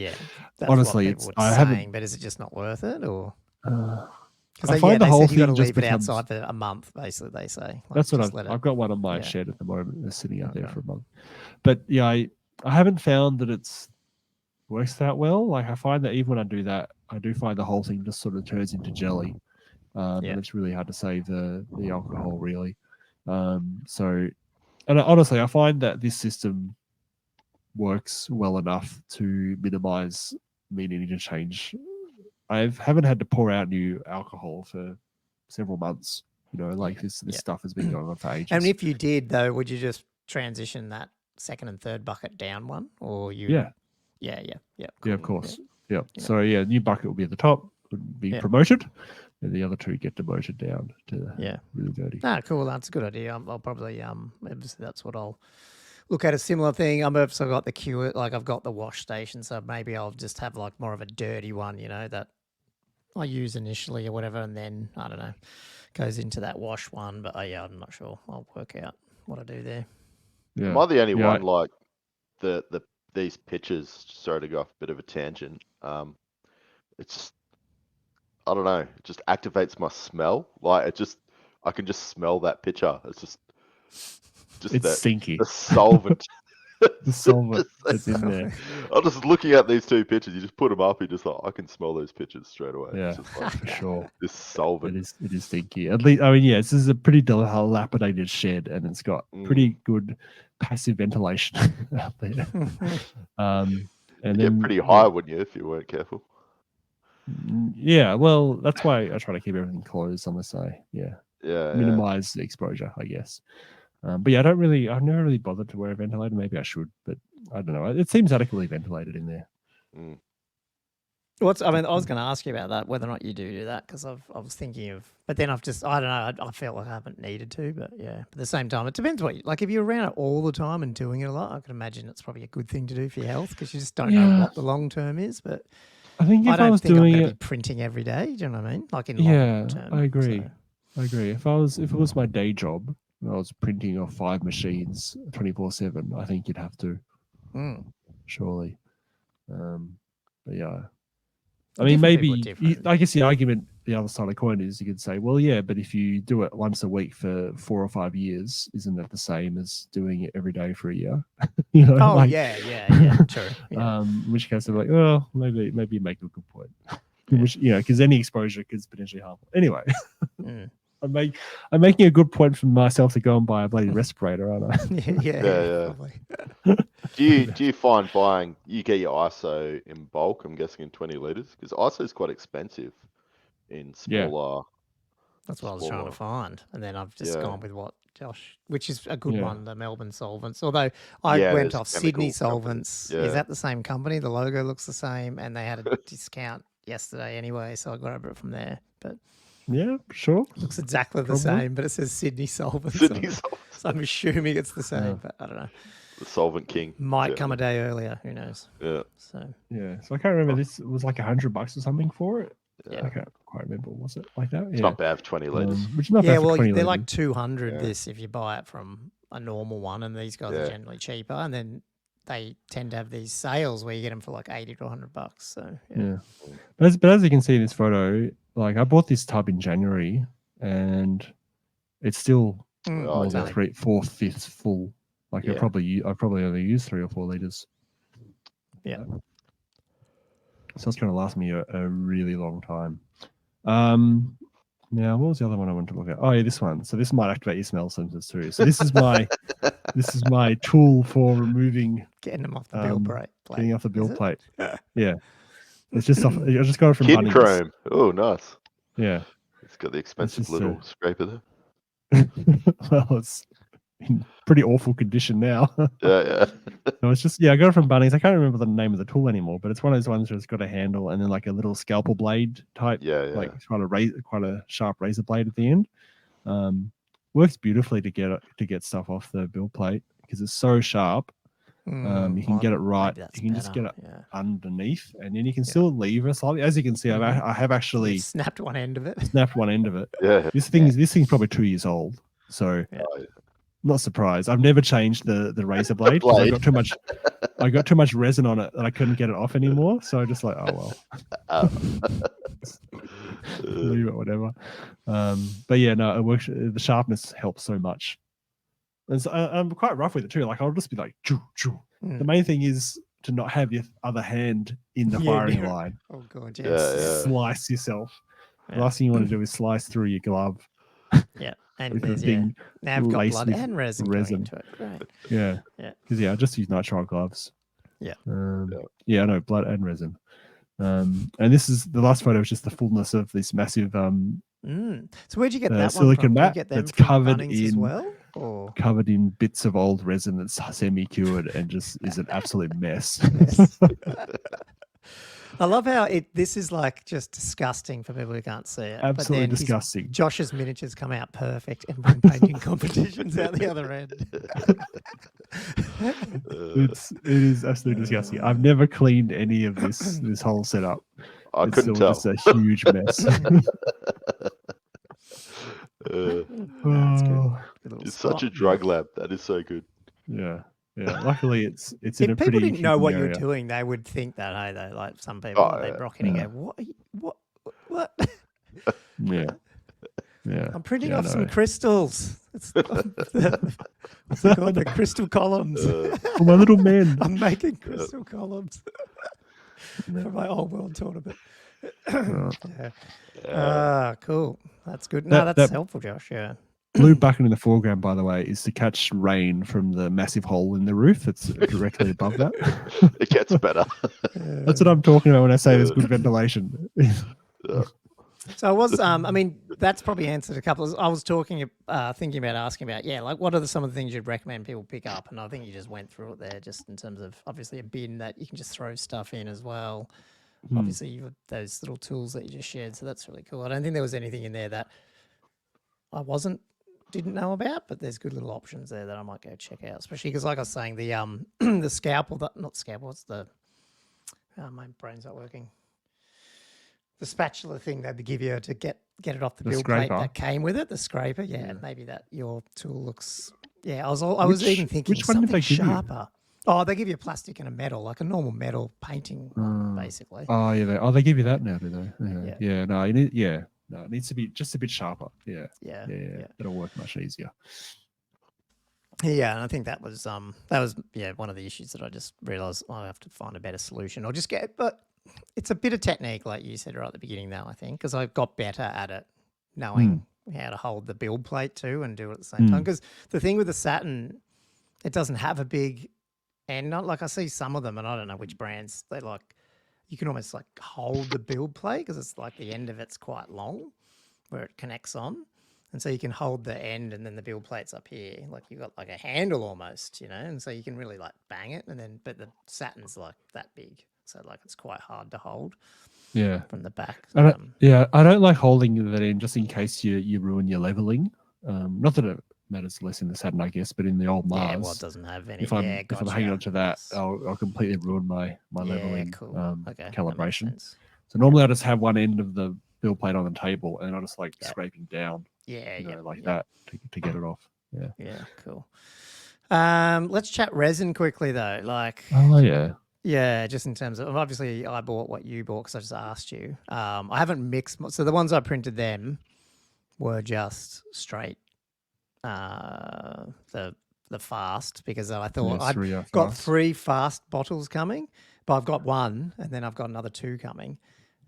honestly, but is it just not worth it, or? I find the whole thing you got to just leave it outside for a month, basically. They say. Like, that's what I've got one on my shed at the moment. They're sitting out there for a month, but I haven't found that it's works that well. Like, I find that even when I do that, I do find the whole thing just sort of turns into jelly, and it's really hard to save the alcohol, really. And honestly, I find that this system works well enough to minimize me needing to change. I haven't had to pour out new alcohol for several months. Like this stuff has been going on for ages. And if you did, though, would you just transition that 2nd and 3rd bucket down one, or you? Yeah, cool. of course. Yeah. So new bucket will be at the top, would be promoted, and the other 2 get demoted down to really dirty. Cool. That's a good idea. I'll probably that's what I'll look at, a similar thing. I've also got the cure, like I've got the wash station, so maybe I'll just have like more of a dirty one, that I use initially or whatever, and then I don't know, goes into that wash one. But I'm not sure. I'll work out what I do there. Yeah. Am I the only one like these pictures? Sorry to go off a bit of a tangent. It's I don't know. It just activates my smell. Like I can just smell that picture. It's stinky. The solvent. The solvent that's in there. I'm just looking at these 2 pictures. You just put them up. You just like, I can smell those pictures straight away. Yeah, it's just like, for sure. This solvent. It is stinky. At least, this is a pretty dilapidated shed, and it's got pretty good passive ventilation out there. And you get pretty high, wouldn't you, if you weren't careful? Yeah, well, that's why I try to keep everything closed unless I minimize the exposure, I guess. But I've never really bothered to wear a ventilator. Maybe I should, but I don't know. It seems adequately ventilated in there. I was going to ask you about that, whether or not you do that, because I was thinking of, but then I don't know. I felt like I haven't needed to, but at the same time, it depends like if you're around it all the time and doing it a lot, I can imagine it's probably a good thing to do for your health, because you just don't know what the long term is. But I think if I was I'm doing going it, to be printing every day. Do you know what I mean? Like in long term. I agree. I agree. If it was my day job, I was printing off 5 machines 24/7, I think you'd have to, surely. But I mean, maybe I guess the argument, the other side of the coin is you could say, well, but if you do it once a week for 4 or 5 years, isn't that the same as doing it every day for a year? True. Yeah. In which case, I'm like, well, maybe you make a good point. Which, because any exposure is potentially harmful. Anyway. I'm making a good point for myself to go and buy a bloody respirator, aren't I? Yeah. Do you find you get your ISO in bulk? I'm guessing in 20 liters, because ISO is quite expensive in smaller. That's what I was trying to find, and then I've just gone with what Josh, which is a good one, the Melbourne Solvents. Although I went off Sydney Solvents. Is that the same company? The logo looks the same, and they had a discount yesterday anyway, so I grabbed it from there. But yeah, sure. Looks exactly the same, but it says Sydney Solvents. So I'm assuming it's the same, but I don't know. The Solvent King might come a day earlier. Who knows? Yeah. So I can't remember. This was like $100 or something for it. Yeah. I can't quite remember. Was it like that? It's not bad for 20 liters. Which is not bad for 20 they're liters. like 200 this if you buy it from a normal one, and these guys are Yeah. generally cheaper. And then they tend to have these sales where you get them for like $80 to $100. So yeah. But as you can see in this photo, like I bought this tub in January, and it's still more than 4/5 full. Like I probably only use 3 or 4 liters. Yeah. So it's going to last me a really long time. Now, what was the other one I wanted to look at? Oh yeah, this one. So this might activate your smell sensors too. So this is my tool for removing getting them off the build plate. Getting off the build plate. Yeah. It's just off. I just got it from Kid Bunnings. Chrome. Oh, nice. Yeah. It's got the expensive little scraper there. Well, it's in pretty awful condition now. Yeah. No, it's just I got it from Bunnings. I can't remember the name of the tool anymore, but it's one of those ones where it's got a handle and then like a little scalpel blade type. Like it's quite a sharp razor blade at the end. Works beautifully to get stuff off the build plate because it's so sharp. You can get it right. You can just get it underneath, and then you can still lever slightly. As you can see, I have actually snapped one end of it. Yeah. This thing's probably 2 years old, so not surprised. I've never changed the razor blade because I got too much resin on it that I couldn't get it off anymore. So I just like, oh well, leave it, whatever. But yeah, no, it works. The sharpness helps so much. And so I'm quite rough with it too. Like I'll just be like, choo, choo. The main thing is to not have your other hand in the firing line. Oh god, Slice yourself. The last thing you want to do is slice through your glove. Yeah, and now I've got blood and resin going into it. Great. Yeah. Because I just use nitrile gloves. Yeah. I know, blood and resin. And this is the last photo is just the fullness of this massive So where'd you get that silicon one from? mat that's covered in as well? Or? Covered in bits of old resin that's semi-cured and just is an absolute mess. I love how this is like just disgusting for people who can't see it. Absolutely disgusting. Josh's miniatures come out perfect and win painting competitions out the other end. It is absolutely disgusting. I've never cleaned any of this whole setup. I couldn't tell. It's just a huge mess. That's good. It's such a drug lab. That is so good. Yeah. Luckily, it's in a pretty. If people didn't know what you're doing, they would think that. Hey, though, like some people, they rock in and go, "What? Yeah. I'm printing off some crystals. What's it called? The crystal columns. For my little men. I'm making crystal columns for my old world tournament. Cool. That's good. No, that's helpful, Josh. Yeah. Blue bucket in the foreground, by the way, is to catch rain from the massive hole in the roof that's directly above that. It gets better. That's what I'm talking about when I say there's good ventilation. So I was, I mean, that's probably answered a couple. I was thinking about asking about, like what are some of the things you'd recommend people pick up? And I think you just went through it there, just in terms of obviously a bin that you can just throw stuff in as well. Obviously, you've got those little tools that you just shared, so that's really cool. I don't think there was anything in there that I didn't know about, but there's good little options there that I might go check out, especially because, like I was saying, the the scalpel, not scalpel, it's the my brain's not working. The spatula thing that they give you to get it off the build plate that came with it, the scraper. Yeah, maybe that your tool looks. Yeah, I was even thinking which one did they give sharper. Oh, they give you a plastic and a metal, like a normal metal painting, basically. Oh yeah, they give you that now, do they? Yeah. No, it needs to be just a bit sharper. Yeah. It'll work much easier. Yeah, and I think that was one of the issues that I just realised I have to find a better solution or just but it's a bit of technique, like you said right at the beginning, though, I think, because I got better at it, knowing how to hold the build plate too and do it at the same time. Because the thing with the satin, it doesn't have a big end. Not like I see some of them, and I don't know which brands they like. You can almost like hold the build plate because it's like the end of it's quite long where it connects on. And so you can hold the end and then the build plate's up here. Like you've got like a handle almost, and so you can really like bang it. And but the satin's like that big. So like it's quite hard to hold from the back. I don't like holding that in just in case you ruin your leveling. Not that it matters less in the satin, I guess, but in the old Mars. Yeah, well, it doesn't have any. If I'm hanging on to that, I'll completely ruin my leveling calibration. So normally I just have one end of the build plate on the table and I just like scraping down, that to get it off. Yeah, cool. Let's chat resin quickly though. Like, Oh yeah. yeah, just in terms of obviously I bought what you bought because I just asked you. I haven't mixed, so the ones I printed them were just straight the fast because I thought I'd got 3 fast bottles coming, but I've got 1 and then I've got another 2 coming,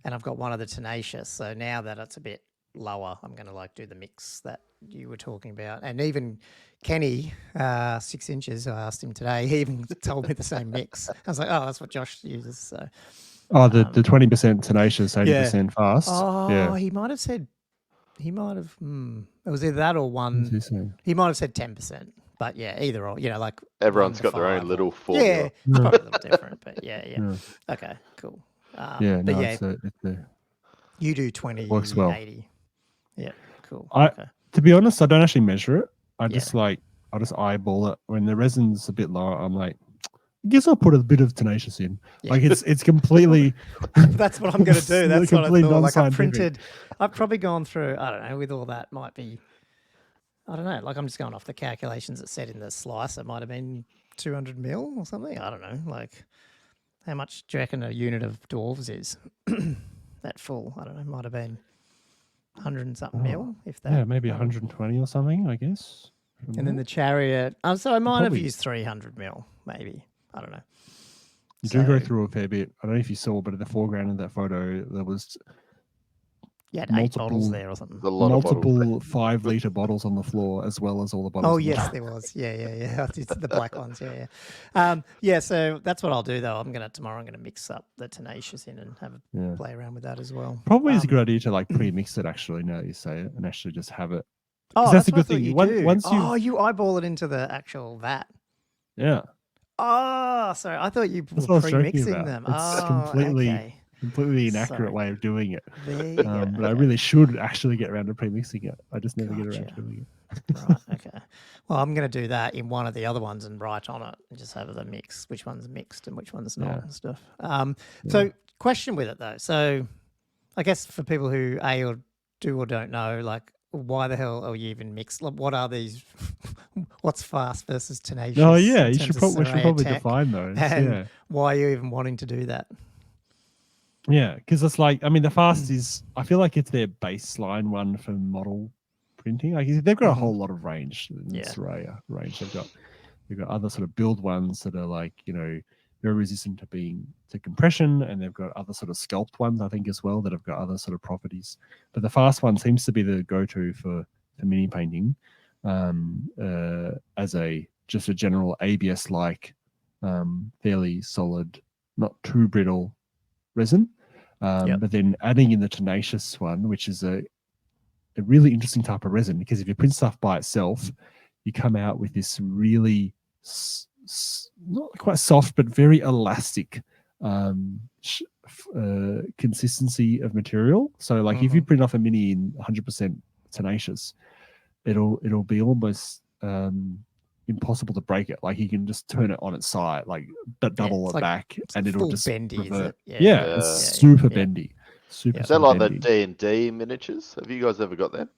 and I've got one of the tenacious. So now that it's a bit lower, I'm going to like do the mix that you were talking about. And even Kenny, 6 inches, I asked him today, he even told me the same mix. I was like, oh, that's what Josh uses. So the 20% tenacious, 80% fast. Oh, he might have said, it was either that or 1. He might have said 10%, but yeah, either or, like everyone's got their own little formula. Yeah, it's probably a little different, but yeah. Okay, cool. You do 20, works well. 80. Yeah, cool. To be honest, I don't actually measure it. I just eyeball it. When the resin's a bit lower, I'm like, I guess I'll put a bit of tenacious in. Yeah. Like it's completely. That's what I'm going to do. That's what I thought. Like I've probably gone through. I don't know. With all that, might be. I don't know. Like I'm just going off the calculations it said in the slice. It might have been 200 mil or something. I don't know. Like how much do you reckon a unit of dwarves is? That full. I don't know. Might have been 100 and something mil, if that. Yeah, maybe 120 or something, I guess. And then the chariot. So I might have used 300 mil, maybe. I don't know. You do go through a fair bit. I don't know if you saw, but in the foreground of that photo, there was You had 8 bottles there or something. Multiple 5-litre bottles on the floor, as well as all the bottles. Oh, yes, there was. Yeah. The black ones, yeah. So that's what I'll do, though. Tomorrow I'm going to mix up the tenacious in and have a play around with that as well. Probably is a good idea to like pre-mix it, actually, now that you say it, and actually just have it. Oh, that's a good thing. You eyeball it into the actual vat. Yeah. Oh, sorry. I thought you were pre-mixing them. It's completely inaccurate way of doing it. But I really should actually get around to pre-mixing it. I just never get around to doing it. Right, okay. Well, I'm going to do that in one of the other ones and write on it and just have the mix, which one's mixed and which one's not and stuff. So question with it though. So I guess for people who do or don't know, like why the hell are you even mixed? Like, what are these? What's fast versus tenacious? Oh yeah, we should probably define those. And why are you even wanting to do that? Yeah, because it's like, I mean, the fast is, I feel like it's their baseline one for model printing. Like they've got a whole lot of range in Soraya range. They've got other sort of build ones that are like, very resistant to compression, and they've got other sort of sculpt ones, I think, as well, that have got other sort of properties. But the fast one seems to be the go-to for mini painting, as just a general ABS-like, fairly solid, not too brittle resin. But then adding in the tenacious one, which is a really interesting type of resin, because if you print stuff by itself, you come out with this really not quite soft, but very elastic consistency of material. So like if you print off a mini in 100% tenacious, it'll be almost impossible to break it. Like you can just turn it on its side, like double it back, and it'll just bendy, revert. It's super bendy. Super. Is that like the D&D miniatures? Have you guys ever got them?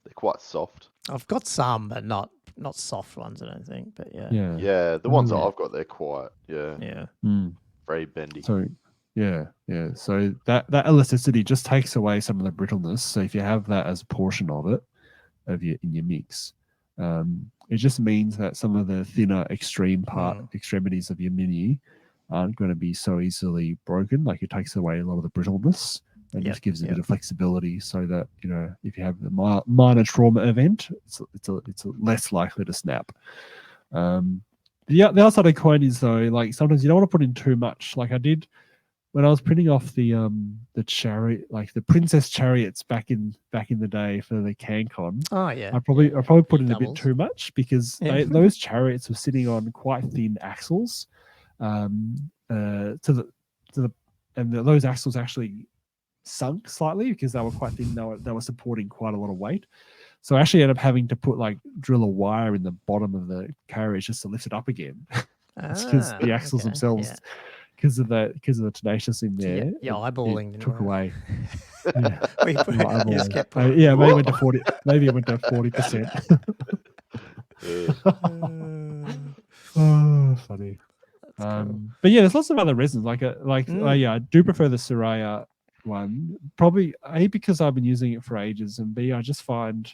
They're quite soft. I've got some, but not soft ones, I don't think. But yeah. The ones that I've got, they're quite very bendy. So So that elasticity just takes away some of the brittleness. So if you have that as a portion of it, in your mix, it just means that some of the thinner extremities of your mini aren't going to be so easily broken. Like it takes away a lot of the brittleness and just gives a bit of flexibility, so that if you have a minor trauma event, it's less likely to snap. The other side of the coin is though, like sometimes you don't want to put in too much. Like I did when I was printing off the chariot, like the princess chariots back in the day for the CanCon. Oh yeah. I probably put in a bit too much, because those chariots were sitting on quite thin axles. Those axles actually sunk slightly because they were quite thin. They were supporting quite a lot of weight. So I actually ended up having to drill a wire in the bottom of the carriage just to lift it up again. Because the axles themselves, because of the tenacious in there, eyeballing took away. Maybe it went to 40%. Oh, funny. Cool. But yeah, there's lots of other resins. Yeah, I do prefer the Soraya one. Probably A, because I've been using it for ages, and B, I just find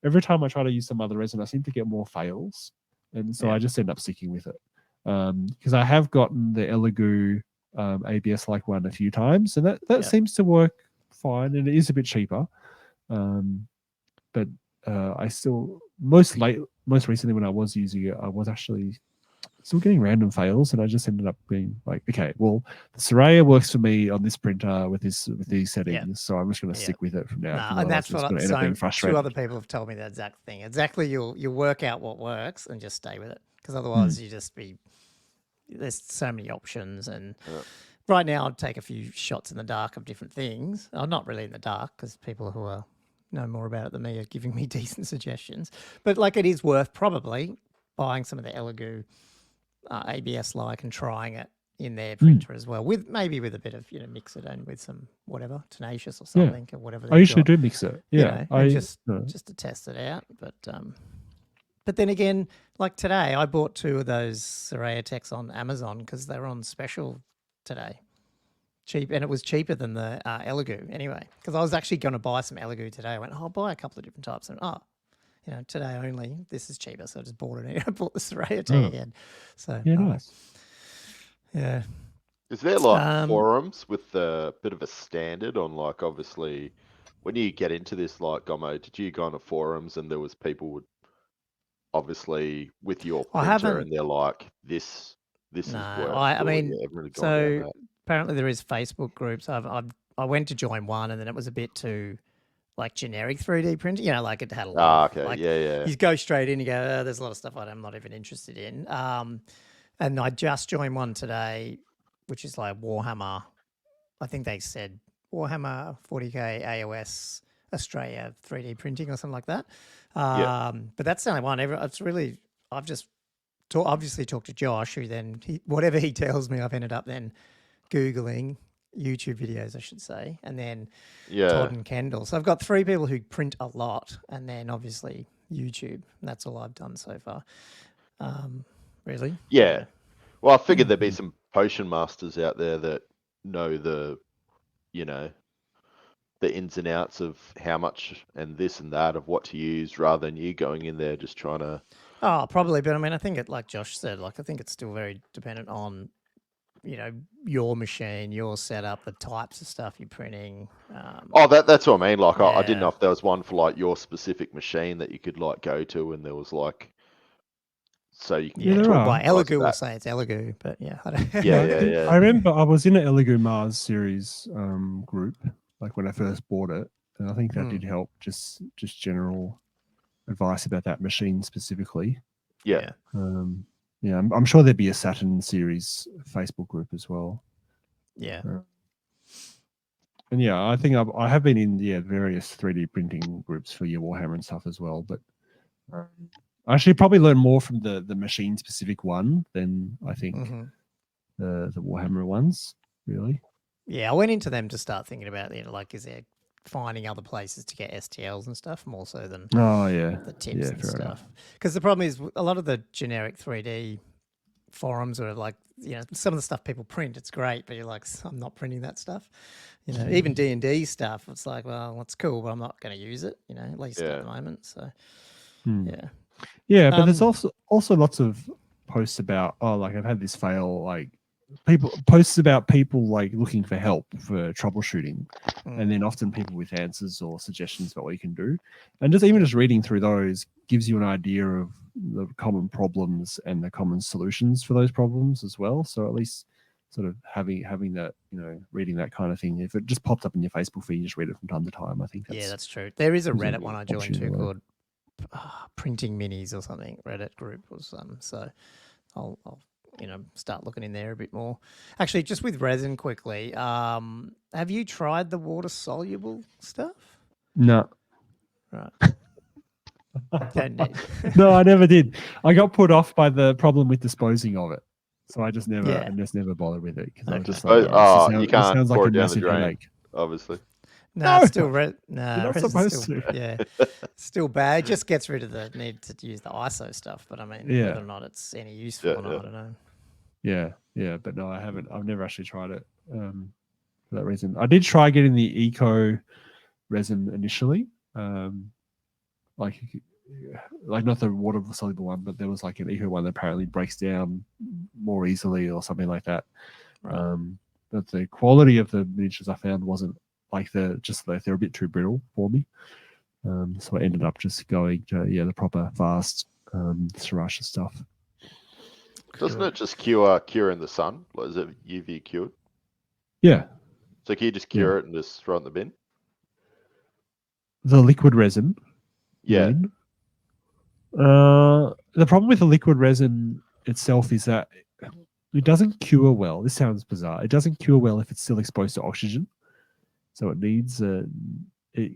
every time I try to use some other resin, I seem to get more fails, and so I just end up sticking with it. Because I have gotten the Elegoo ABS like one a few times, and that seems to work fine, and it is a bit cheaper. But I still most recently when I was using it, I was actually still getting random fails, and I just ended up being like, okay, well, the Soraya works for me on this printer with these settings, so I'm just going to stick with it from now. And that's what two other people have told me the exact thing. Exactly, you'll work out what works and just stay with it, because otherwise there's so many options. And right now I'd take a few shots in the dark of different things. I'm not really in the dark, because people who know more about it than me are giving me decent suggestions. But like, it is worth probably buying some of the Elegoo ABS like and trying it in their printer as well, with a bit of mix it in with some whatever Tenacious or something or whatever. I usually do mix it, just to test it out. But then again, like today, I bought 2 of those Soraya Techs on Amazon because they were on special today, cheap, and it was cheaper than the Elegoo anyway. Because I was actually going to buy some Elegoo today. I went, I'll buy a couple of different types, and today only, this is cheaper, so I just bought it. I bought the Soraya Tech again. So nice. Yeah. Is there like forums with a bit of a standard on, like, obviously when you get into this, like, Gommo, did you go on the forums and there was people would obviously with your printer and they're like, this is worth so apparently there is Facebook groups. I went to join one, and then it was a bit too like generic 3D printing, like it had a lot. You go straight in, you go, there's a lot of stuff I'm not even interested in. And I just joined one today, which is like Warhammer. I think they said Warhammer 40K AOS Australia 3D printing or something like that. But that's the only one. I've just obviously talked to Josh, who then whatever he tells me, I've ended up then Googling YouTube videos, I should say, and then Todd and Kendall. So I've got 3 people who print a lot, and then obviously YouTube. And that's all I've done so far. Really? Yeah. Well, I figured there'd be some potion masters out there that know the ins and outs of how much and this and that of what to use, rather than you going in there just trying to. Oh, probably. But I mean, I think like Josh said, I think it's still very dependent on, your machine, your setup, the types of stuff you're printing. That's what I mean. Like, I didn't know if there was one for like your specific machine that you could like go to, and there was like, so you can talk by Elegoo will say it's Elegoo, but I don't. Yeah. I remember I was in an Elegoo Mars series group, like when I first bought it, and I think that did help. Just general advice about that machine specifically. Yeah. I'm sure there'd be a Saturn series Facebook group as well. Yeah. And I think I have been in various 3D printing groups for your Warhammer and stuff as well. But I actually probably learn more from the machine specific one than I think the Warhammer ones, really. Yeah, I went into them to start thinking about like, is there finding other places to get STLs and stuff more so than the tips and stuff. Because the problem is a lot of the generic 3D forums are like, some of the stuff people print, it's great, but you're like, I'm not printing that stuff. Even D&D stuff, it's like, well, it's cool, but I'm not going to use it, at least at the moment. So, Yeah, but there's also lots of posts about, like I've had this fail, like posts about people like looking for help for troubleshooting, and then often people with answers or suggestions about what you can do, and just reading through those gives you an idea of the common problems and the common solutions for those problems as well. So at least sort of having that, reading that kind of thing, if it just popped up in your Facebook feed, you just read it from time to time. I think that's true. There is a Reddit one I joined too called Printing Minis or something. Reddit group was so I'll start looking in there a bit more. Actually, just with resin quickly, have you tried the water soluble stuff? No. Right. No, I never did. I got put off by the problem with disposing of it, so I just never bothered with it because I was just like, you can't pour it down the drain, obviously. No, it's still no, not resin's supposed still, to. yeah, still bad. It just gets rid of the need to use the ISO stuff. But I mean, whether or not it's any useful or not, I don't know. Yeah, but no, I haven't. I've never actually tried it for that reason. I did try getting the eco resin initially, like not the water soluble one, but there was like an eco one that apparently breaks down more easily or something like that. Right. But the quality of the miniatures I found wasn't like they're a bit too brittle for me. So I ended up just going to the proper fast Sriracha stuff. Doesn't it just cure in the sun? Like, is it UV cured? Yeah. So can you just cure it and just throw it in the bin? The liquid resin. Yeah. The problem with the liquid resin itself is that it doesn't cure well. This sounds bizarre. It doesn't cure well if it's still exposed to oxygen. So it needs if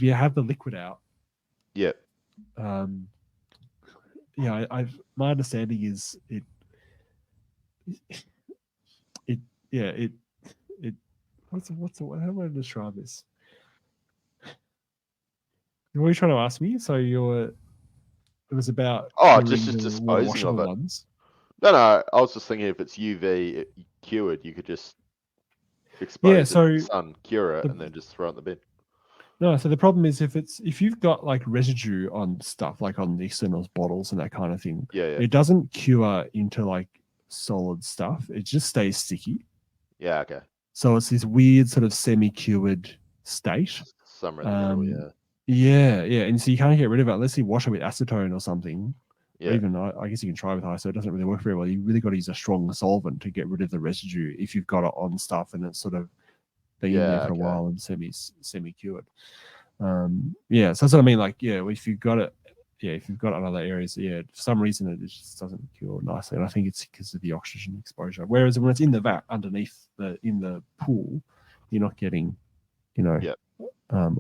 you have the liquid out. Yeah. My understanding is it how am I to describe this? What are you trying to ask me? So it was about just disposing of it. Ones. No, I was just thinking if it's UV cured, you could just expose it to the sun, cure it, and then just throw it in the bin. No, so the problem is if you've got like residue on stuff, like on the external bottles and that kind of thing, it doesn't cure into like solid stuff. It just stays sticky. Yeah, okay. So it's this weird sort of semi-cured state. Somewhere in the middle, Yeah, and so you can't get rid of it unless you wash it with acetone or something. Yeah. Even I guess you can try with ISO. It doesn't really work very well. You really got to use a strong solvent to get rid of the residue if you've got it on stuff and it's sort of been in there for a while and semi-cured. So that's what I mean. Like, if you've got it, if you've got it in other areas, for some reason it just doesn't cure nicely. And I think it's because of the oxygen exposure. Whereas when it's in the vat underneath in the pool, you're not getting,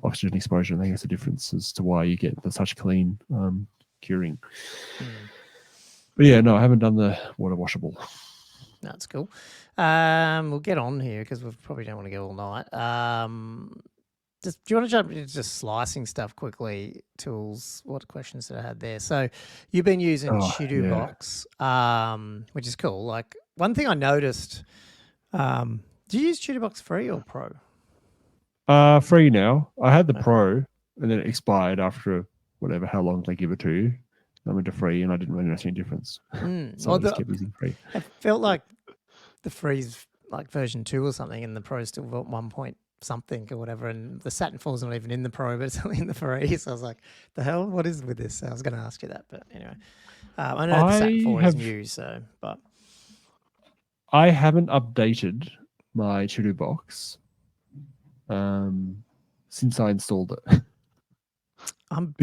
oxygen exposure. I think it's a difference as to why you get such clean curing. But I haven't done the water washable. That's cool. We'll get on here because we probably don't want to go all night. Do you want to jump into just slicing stuff quickly? Tools. What questions did I have there? So you've been using Shoutouts, which is cool. Like one thing I noticed. Do you use Shoutouts free or pro? Free now. I had the pro, and then it expired after how long they give it to you. I went to free, and I didn't really notice any difference. So I just kept using free. It felt like the free's like version 2 or something, and the pro's still 1 point something or whatever, and the Satin 4's not even in the pro, but it's only in the free. So I was like, the hell, what is with this? So I was going to ask you that, but anyway. I know the Satin 4 is new, but I haven't updated my to-do box since I installed it. I'm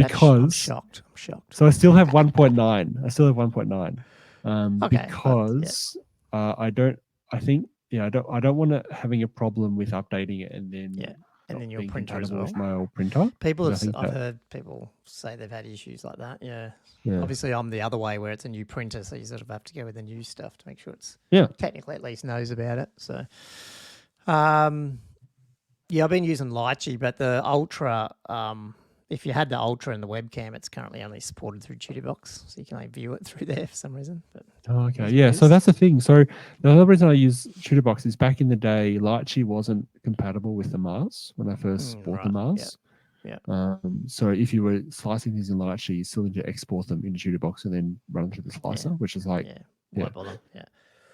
shocked. So I still have 1.9. Because I don't want to having a problem with updating it and then your printer as well. With my old printer. I've heard people say they've had issues like that. Yeah. Obviously, I'm the other way where it's a new printer, so you sort of have to go with the new stuff to make sure it's technically at least knows about it. So, I've been using Lychee, but the Ultra. If you had the Ultra and the webcam, it's currently only supported through Shoutouts, so you can only view it through there for some reason. But so that's the thing. So the other reason I use Shoutouts is back in the day, Lychee wasn't compatible with the Mars when I first bought the Mars. So if you were slicing things in Lychee, you still need to export them into Shoutouts and then run them through the slicer, which is like why bother?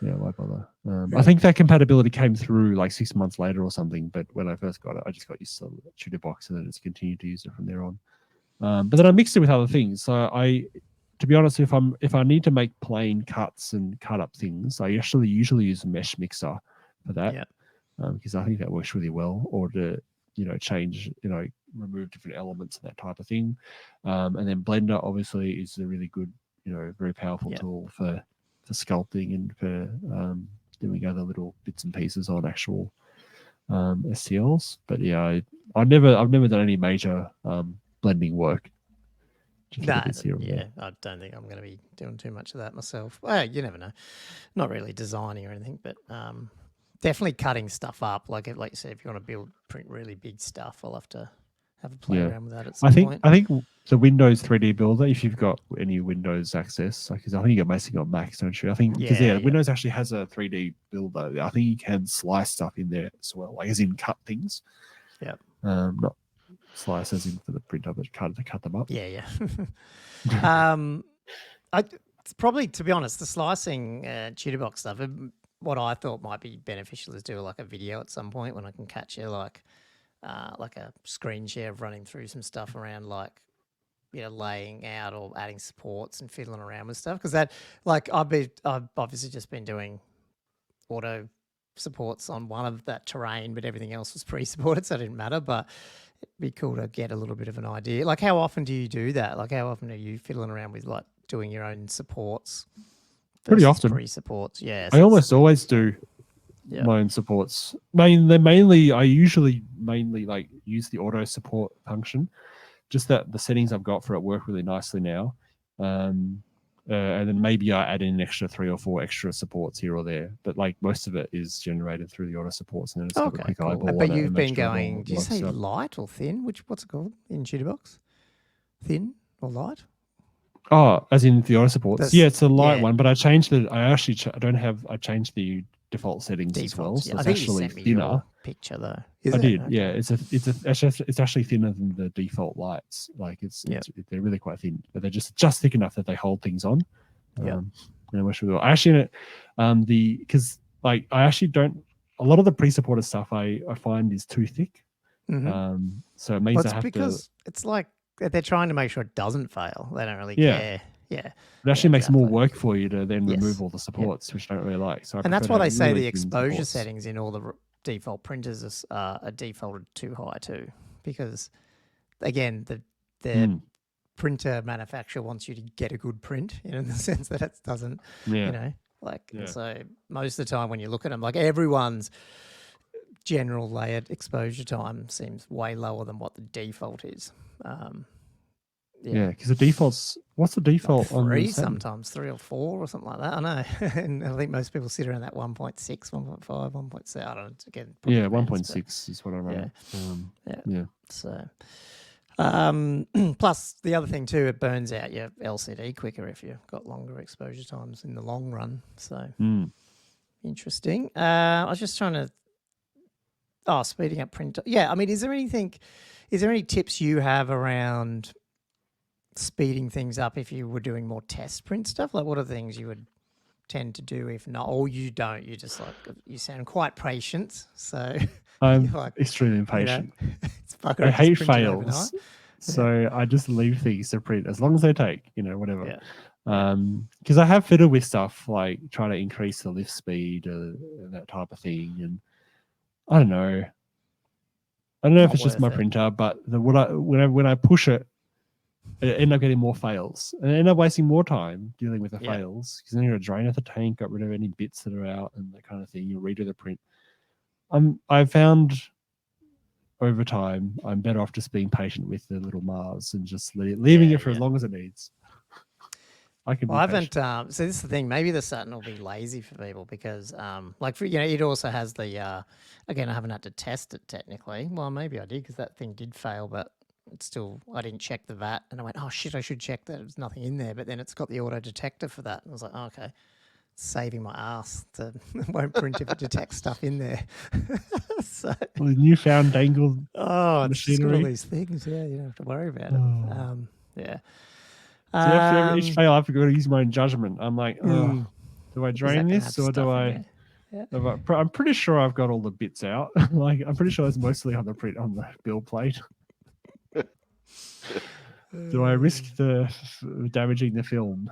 Why bother? I think that compatibility came through like 6 months later or something. But when I first got it, I just got used to Shoutouts and then just continued to use it from there on. But then I mixed it with other things. So to be honest, if I need to make plain cuts and cut up things, I actually usually use a Meshmixer for that because I think that works really well. Or to change, remove different elements and that type of thing. And then Blender obviously is a really good, very powerful tool for sculpting and for doing other little bits and pieces on actual STLs. But I've never done any major blending work. I don't think I'm going to be doing too much of that myself. Well, you never know. Not really designing or anything, but definitely cutting stuff up. Like you said, if you want to print really big stuff, I'll have to have a play around with that at some point. I think the Windows 3D Builder, if you've got any Windows access, because I think you're basically on Macs, don't you? I think because Windows actually has a 3D Builder. I think you can slice stuff in there as well, like as in cut things. Yeah. Not slice as in for the printer, but cut them up. Yeah. It's probably, to be honest, the slicing Jitterbox stuff. What I thought might be beneficial is do like a video at some point when I can catch you like a screen share of running through some stuff around like, laying out or adding supports and fiddling around with stuff. Because that, like, I've obviously just been doing auto supports on one of that terrain, but everything else was pre-supported, so it didn't matter. But it'd be cool to get a little bit of an idea. Like, how often do you do that? Like, how often are you fiddling around with like doing your own supports? Pretty often. Pre-supports, yeah. I almost always do my own supports. I usually mainly like use the auto support function. Just that the settings I've got for it work really nicely now. And then maybe I add in an extra 3 or 4 extra supports here or there. But like most of it is generated through the auto supports, and then it's got a quick eyeball. But you've been going, did you say light or thin? What's it called in Jitterbox? Thin or light? Oh, as in the auto supports. Yeah, it's a light one, but I changed it. I changed the default settings as well. So it's actually thinner. Picture though. I did. Okay. Yeah, it's actually thinner than the default lights. Like they're really quite thin, but they're just thick enough that they hold things on. I actually because like I actually don't. A lot of the pre-supported stuff I find is too thick. Mm-hmm. So it means I have because it's like they're trying to make sure it doesn't fail. They don't really care. Yeah. It actually makes more work for you to then remove all the supports, which I don't really like. So that's why they say the exposure settings in all the default printers are defaulted too high too, because again, the printer manufacturer wants you to get a good print, in the sense that it doesn't, so most of the time when you look at them, like everyone's general layered exposure time seems way lower than what the default is. Because the default's, what's the default like on 3 sometimes 3 or 4 or something like that. I know. And I think most people sit around that 1.6, 1.5, 1.7. I don't know. Again, 1.6 is what I run. So, plus the other thing too, it burns out your LCD quicker if you've got longer exposure times in the long run. So interesting. I was just trying to, speeding up print. Yeah. I mean, is there any tips you have around speeding things up if you were doing more test print stuff? Like, what are the things you would tend to do if not, or you don't? You just you sound quite patient. So I'm extremely impatient. I hate fails. So I just leave things to print as long as they take, whatever. Because I have fiddled with stuff like trying to increase the lift speed or that type of thing. And I don't know. If it's just my printer, but when I push it, I end up getting more fails and I end up wasting more time dealing with the fails, because then you're going to drain out the tank, got rid of any bits that are out and that kind of thing. You redo the print. I've found over time I'm better off just being patient with the little Mars and just leaving it for as long as it needs. I haven't. So this is the thing. Maybe the Saturn will be lazy for people because, it also has the. Again, I haven't had to test it technically. Well, maybe I did because that thing did fail, but it's still. I didn't check the VAT, and I went, "Oh shit, I should check that. There's nothing in there." But then it's got the auto detector for that, and I was like, okay, it's saving my ass. It won't print if it detects stuff in there. So newfound dangled. Oh, machinery. It's got all these things. Yeah, you don't have to worry about it. So each fail, I have to go to use my own judgment. I'm like, do I drain this or do I? I'm pretty sure I've got all the bits out. I'm pretty sure it's mostly on the build plate. Do I risk damaging the film?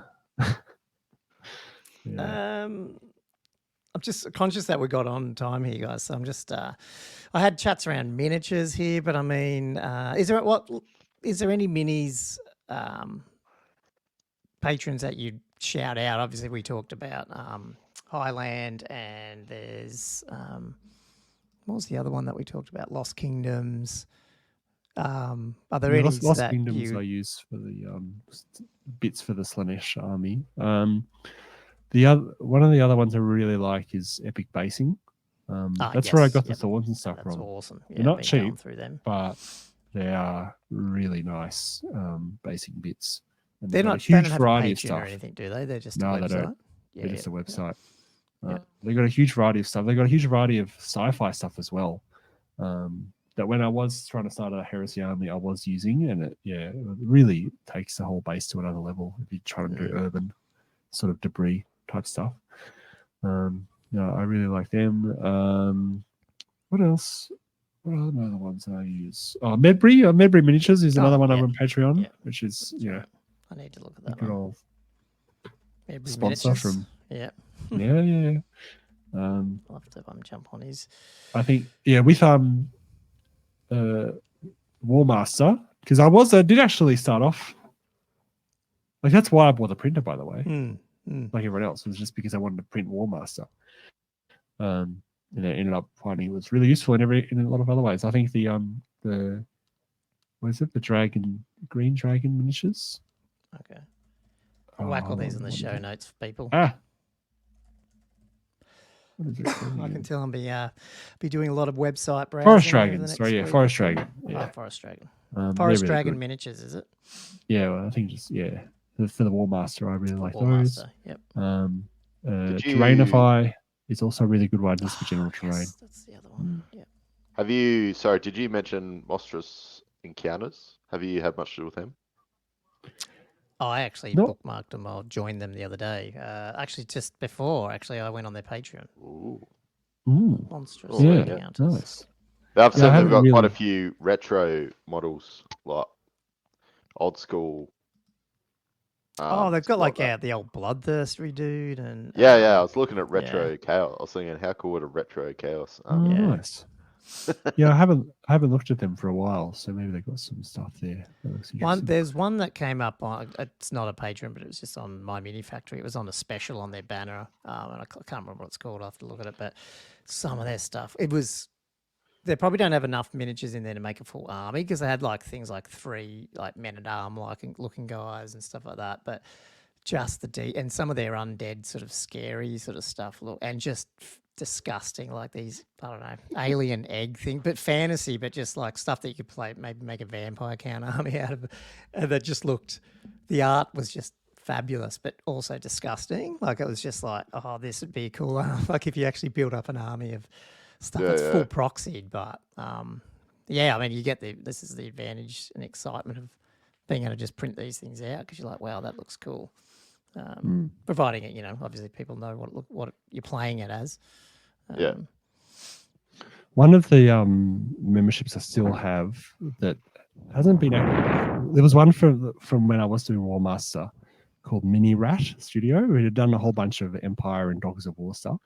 I'm just conscious that we got on time here, guys. So I'm just, I had chats around miniatures here, but I mean, is there any minis? Patrons that you'd shout out? Obviously, we talked about Highland, and there's what was the other one that we talked about? Lost Kingdoms. Are there any Lost Kingdoms I use for the bits for the Slaanesh army. One of the other ones I really like is Epic Basing. That's where I yes, got the yep. thorns and stuff That's from. awesome. Yeah, They're not been cheap, going through them. but they are really nice basing bits. And They they've got a don't huge have a variety of Patreon or stuff. anything, do they? They're just No, a they website. don't. Yeah, They're just a website. Yeah. They've got a huge variety of stuff. They've got a huge variety of sci-fi stuff as well. That when I was trying to start a Heresy army, I was using, and it really takes the whole base to another level if you're trying to do urban sort of debris type stuff. I really like them. What else? What are the other ones I use? Oh, Medbury Miniatures is another one over on Patreon, which is I need to look at that good one. old Medbury sponsor Miniatures. from Yeah. I'll have to jump on his. I think with Warmaster, because I did actually start off like that's why I bought the printer, by the way. Like everyone else, was just because I wanted to print Warmaster. And it ended up finding it was really useful in a lot of other ways. I think the what is it? The green dragon miniatures. Okay. I'll whack all these in the show notes for people. What is it called? I can tell I'm be doing a lot of website browsing. Forest Dragons. Sorry, Forest Dragon. Yeah. Forest Dragon. Forest Dragon really miniatures, is it? Yeah, well, I think just for the Warmaster, I really like Warmaster, those. Yep. Terrainify is also a really good one just for general terrain. Yes, that's the other one. Yeah. Did you mention Monstrous Encounters? Have you had much to do with them? Oh, I actually bookmarked them. I joined them the other day. Actually, just before, I went on their Patreon. Ooh. Monstrous Encounters. Nice. They've said they've got quite a few retro models, like old school. They've got like the old Bloodthirsty dude and I was looking at retro chaos. I was thinking, how cool would a retro chaos? Nice. I haven't looked at them for a while, so maybe they've got some stuff there. There's one that came up on. It's not a Patreon, but it was just on My Mini Factory. It was on a special on their banner, and I can't remember what it's called. I have to look at it, but some of their stuff, they probably don't have enough miniatures in there to make a full army because they had like things like 3 like men at arm looking guys and stuff like that. But just and some of their undead sort of scary sort of stuff and just disgusting, like these, I don't know, alien egg thing, but fantasy, but just like stuff that you could play, maybe make a vampire count army out of, and that just the art was just fabulous, but also disgusting. Like it was just like, oh, this would be cool. Like if you actually build up an army of stuff that's full proxied, but I mean, you get this is the advantage and excitement of being able to just print these things out because you're like, wow, that looks cool. Providing it, obviously people know what you're playing it as. One of the memberships I still have that hasn't been active. There was one from when I was doing Warmaster called Mini Rat Studio, who had done a whole bunch of Empire and Dogs of War stuff.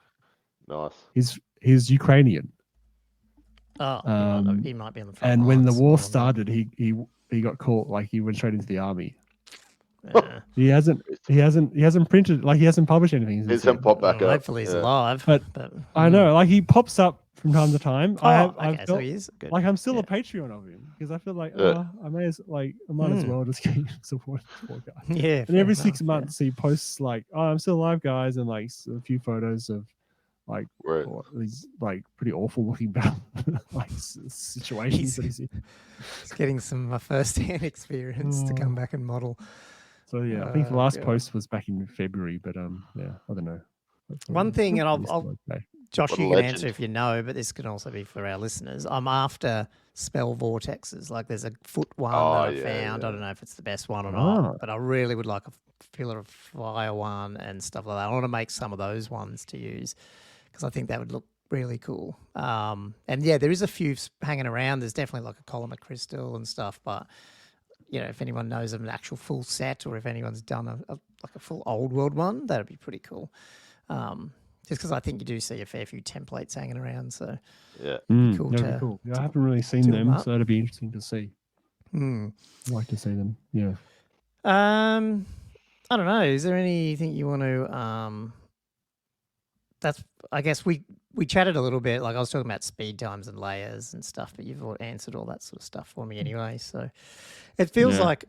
Nice. He's Ukrainian. Oh, he might be on the front. And when the war started, he got caught, like he went straight into the army. He hasn't printed, like he hasn't published anything. He hasn't popped back up. Hopefully he's alive. But I know, like he pops up from time to time. So he is good. Like I'm still a Patreon of him because I feel like I might as well just keep supporting this poor guy. Yeah. And every 6 months he posts like, "Oh, I'm still alive, guys," and like a few photos of like these like pretty awful looking like situations that he's in. He's getting some first-hand experience to come back and model. So I think the last post was back in February, but I don't know. One thing, and Josh, you can answer if you know, but this can also be for our listeners. I'm after spell vortexes. Like there's a foot one that I found. I don't know if it's the best one or not, but I really would like a Pillar of Fire one and stuff like that. I want to make some of those ones to use because I think that would look really cool. And there is a few hanging around. There's definitely like a column of crystal and stuff, but if anyone knows of an actual full set or if anyone's done a full old world one, that'd be pretty cool. Just because I think you do see a fair few templates hanging around, so cool. That'd be cool. I haven't really seen them, so that'd be interesting to see. I'd like to see them. Yeah. I don't know. Is there anything you want to? I guess we chatted a little bit. Like I was talking about speed times and layers and stuff, but you've answered all that sort of stuff for me anyway. So it feels like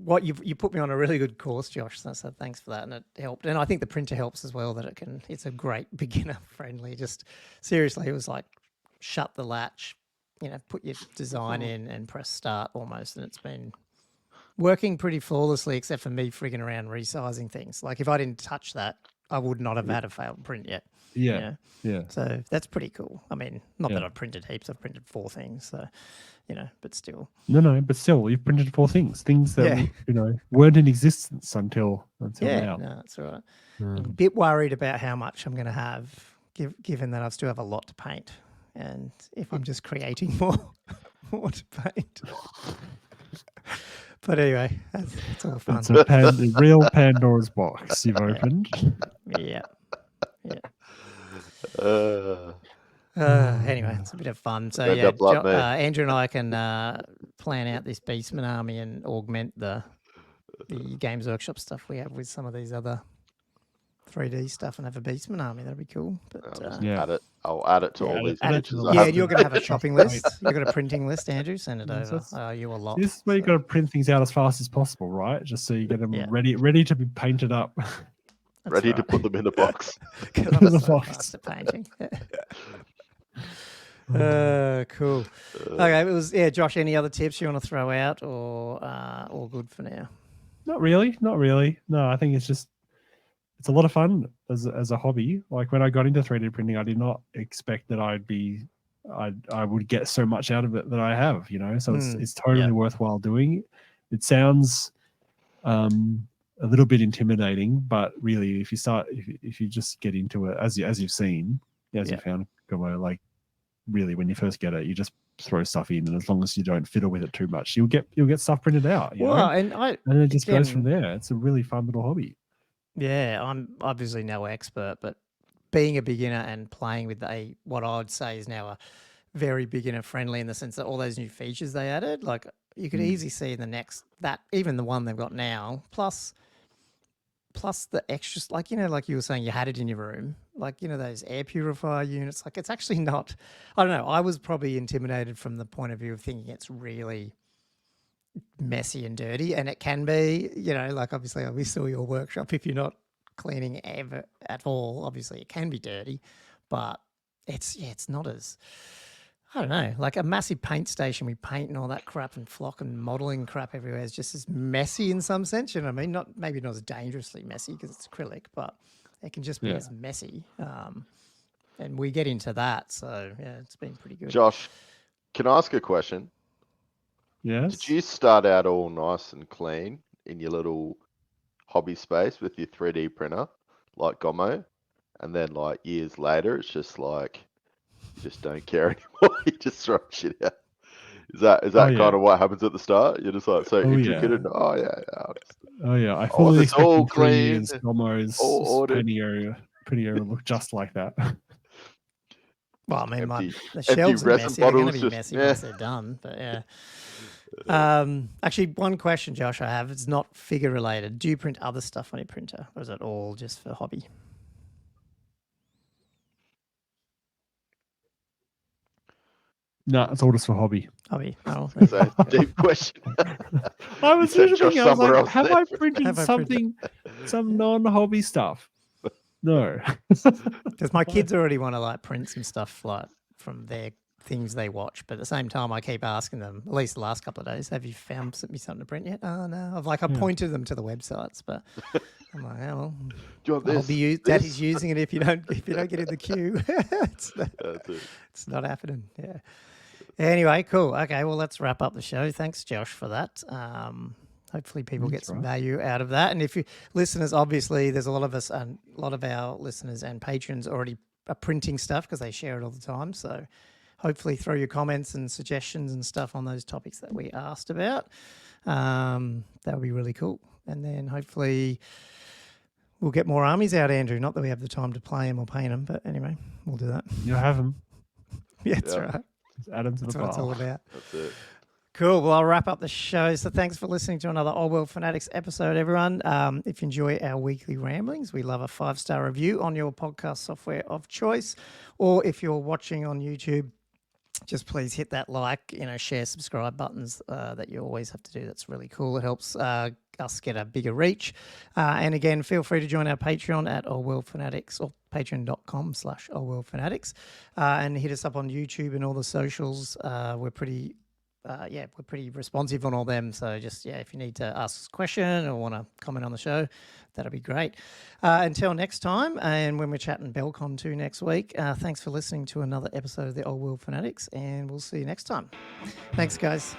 what you put me on a really good course, Josh. So thanks for that, and it helped. And I think the printer helps as well. That it's a great beginner friendly. Just seriously, it was like shut the latch, put your design in and press start almost, and it's been working pretty flawlessly, except for me frigging around resizing things. Like if I didn't touch that, I would not have had a failed print yet. Yeah. Yeah. So that's pretty cool. I mean, not that I've printed heaps. I've printed 4 things. So, but still. No, but still, you've printed 4 things that weren't in existence until now. No, that's all right. I'm a bit worried about how much I'm going to have, given that I still have a lot to paint, and if I'm just creating more to paint. But anyway, it's all fun. It's a real Pandora's box you've opened. Yeah. Yeah. Anyway, it's a bit of fun. So Andrew and I can plan out this Beastman army and augment the Games Workshop stuff we have with some of these other 3D stuff and have a Beastman army. That'd be cool. But I'll add it to all these pictures. You're going to have a shopping list. You've got a printing list, Andrew. Send it over. You a lot. This is where you got to print things out as fast as possible, right? Just so you get them ready to be painted up. Ready to put them in the box. I'm so fast at painting. Cool. Okay, it was Josh, any other tips you want to throw out, or all good for now? Not really. No, I think it's a lot of fun as a hobby. Like when I got into 3D printing, I did not expect that I would get so much out of it that I have, So it's totally worthwhile doing. It sounds a little bit intimidating, but really, if you just get into it, as you've seen, you found gommo, like really when you first get it, you just throw stuff in, and as long as you don't fiddle with it too much, you'll get stuff printed out. And it just goes from there. It's a really fun little hobby. Yeah, I'm obviously no expert, but being a beginner and playing with what I would say is now a very beginner friendly in the sense that all those new features they added, like you could easily see in the next even the one they've got now, plus the extras, like you were saying, you had it in your room, like those air purifier units. Like it's actually not. I don't know. I was probably intimidated from the point of view of thinking it's really messy and dirty, and it can be. Like obviously we saw your workshop. If you're not cleaning ever at all, obviously it can be dirty, but it's not as. I don't know, like a massive paint station with paint and all that crap and flock and modelling crap everywhere is just as messy in some sense. You know what I mean? Maybe not as dangerously messy because it's acrylic, but it can just be as messy. And we get into that. So, it's been pretty good. Josh, can I ask a question? Yes. Did you start out all nice and clean in your little hobby space with your 3D printer, like gommo, and then like years later, it's just like, you just don't care anymore. You just throw shit out. Is that kind of what happens at the start? You're just like so intricate. I fully it's all clean. Gommo's painting area look just like that. Well, I mean, the shelves are messy. They're going to be messy once they're done. But actually, one question, Josh, I have. It's not figure related. Do you print other stuff on your printer, or is it all just for hobby? No, it's all just for hobby. Hobby. Oh, that's a deep question. I was thinking, I was like, have I printed some non-hobby stuff? No. Because my kids already want to like print some stuff like from their things they watch, but at the same time, I keep asking them, at least the last couple of days, have you found something to print yet? Oh no, I pointed them to the websites, but I'm like, oh well, Daddy's using it if you don't get in the queue. It's not happening. Yeah. Anyway, cool. Okay, well, let's wrap up the show. Thanks, Josh, for that. Hopefully people get some value out of that. And if you listeners, obviously, there's a lot of us and a lot of our listeners and patrons already are printing stuff because they share it all the time. So hopefully throw your comments and suggestions and stuff on those topics that we asked about. That would be really cool. And then hopefully we'll get more armies out, Andrew. Not that we have the time to play them or paint them, but anyway, we'll do that. You'll have them. Yeah, that's right. Just add them to the file. That's what it's all about. That's it. Cool. Well, I'll wrap up the show. So thanks for listening to another Old World Fanatics episode, everyone. If you enjoy our weekly ramblings, we love a 5-star review on your podcast software of choice. Or if you're watching on YouTube, just please hit that like, share, subscribe buttons that you always have to do. That's really cool. It helps us get a bigger reach. And again, feel free to join our Patreon at Old World Fanatics or patreon.com/Old Fanatics, and hit us up on YouTube and all the socials. We're pretty responsive on all them. So just, if you need to ask a question or want to comment on the show, that'll be great. Until next time, and when we're chatting Belcon 2 next week, thanks for listening to another episode of the Old World Fanatics, and we'll see you next time. Thanks, guys.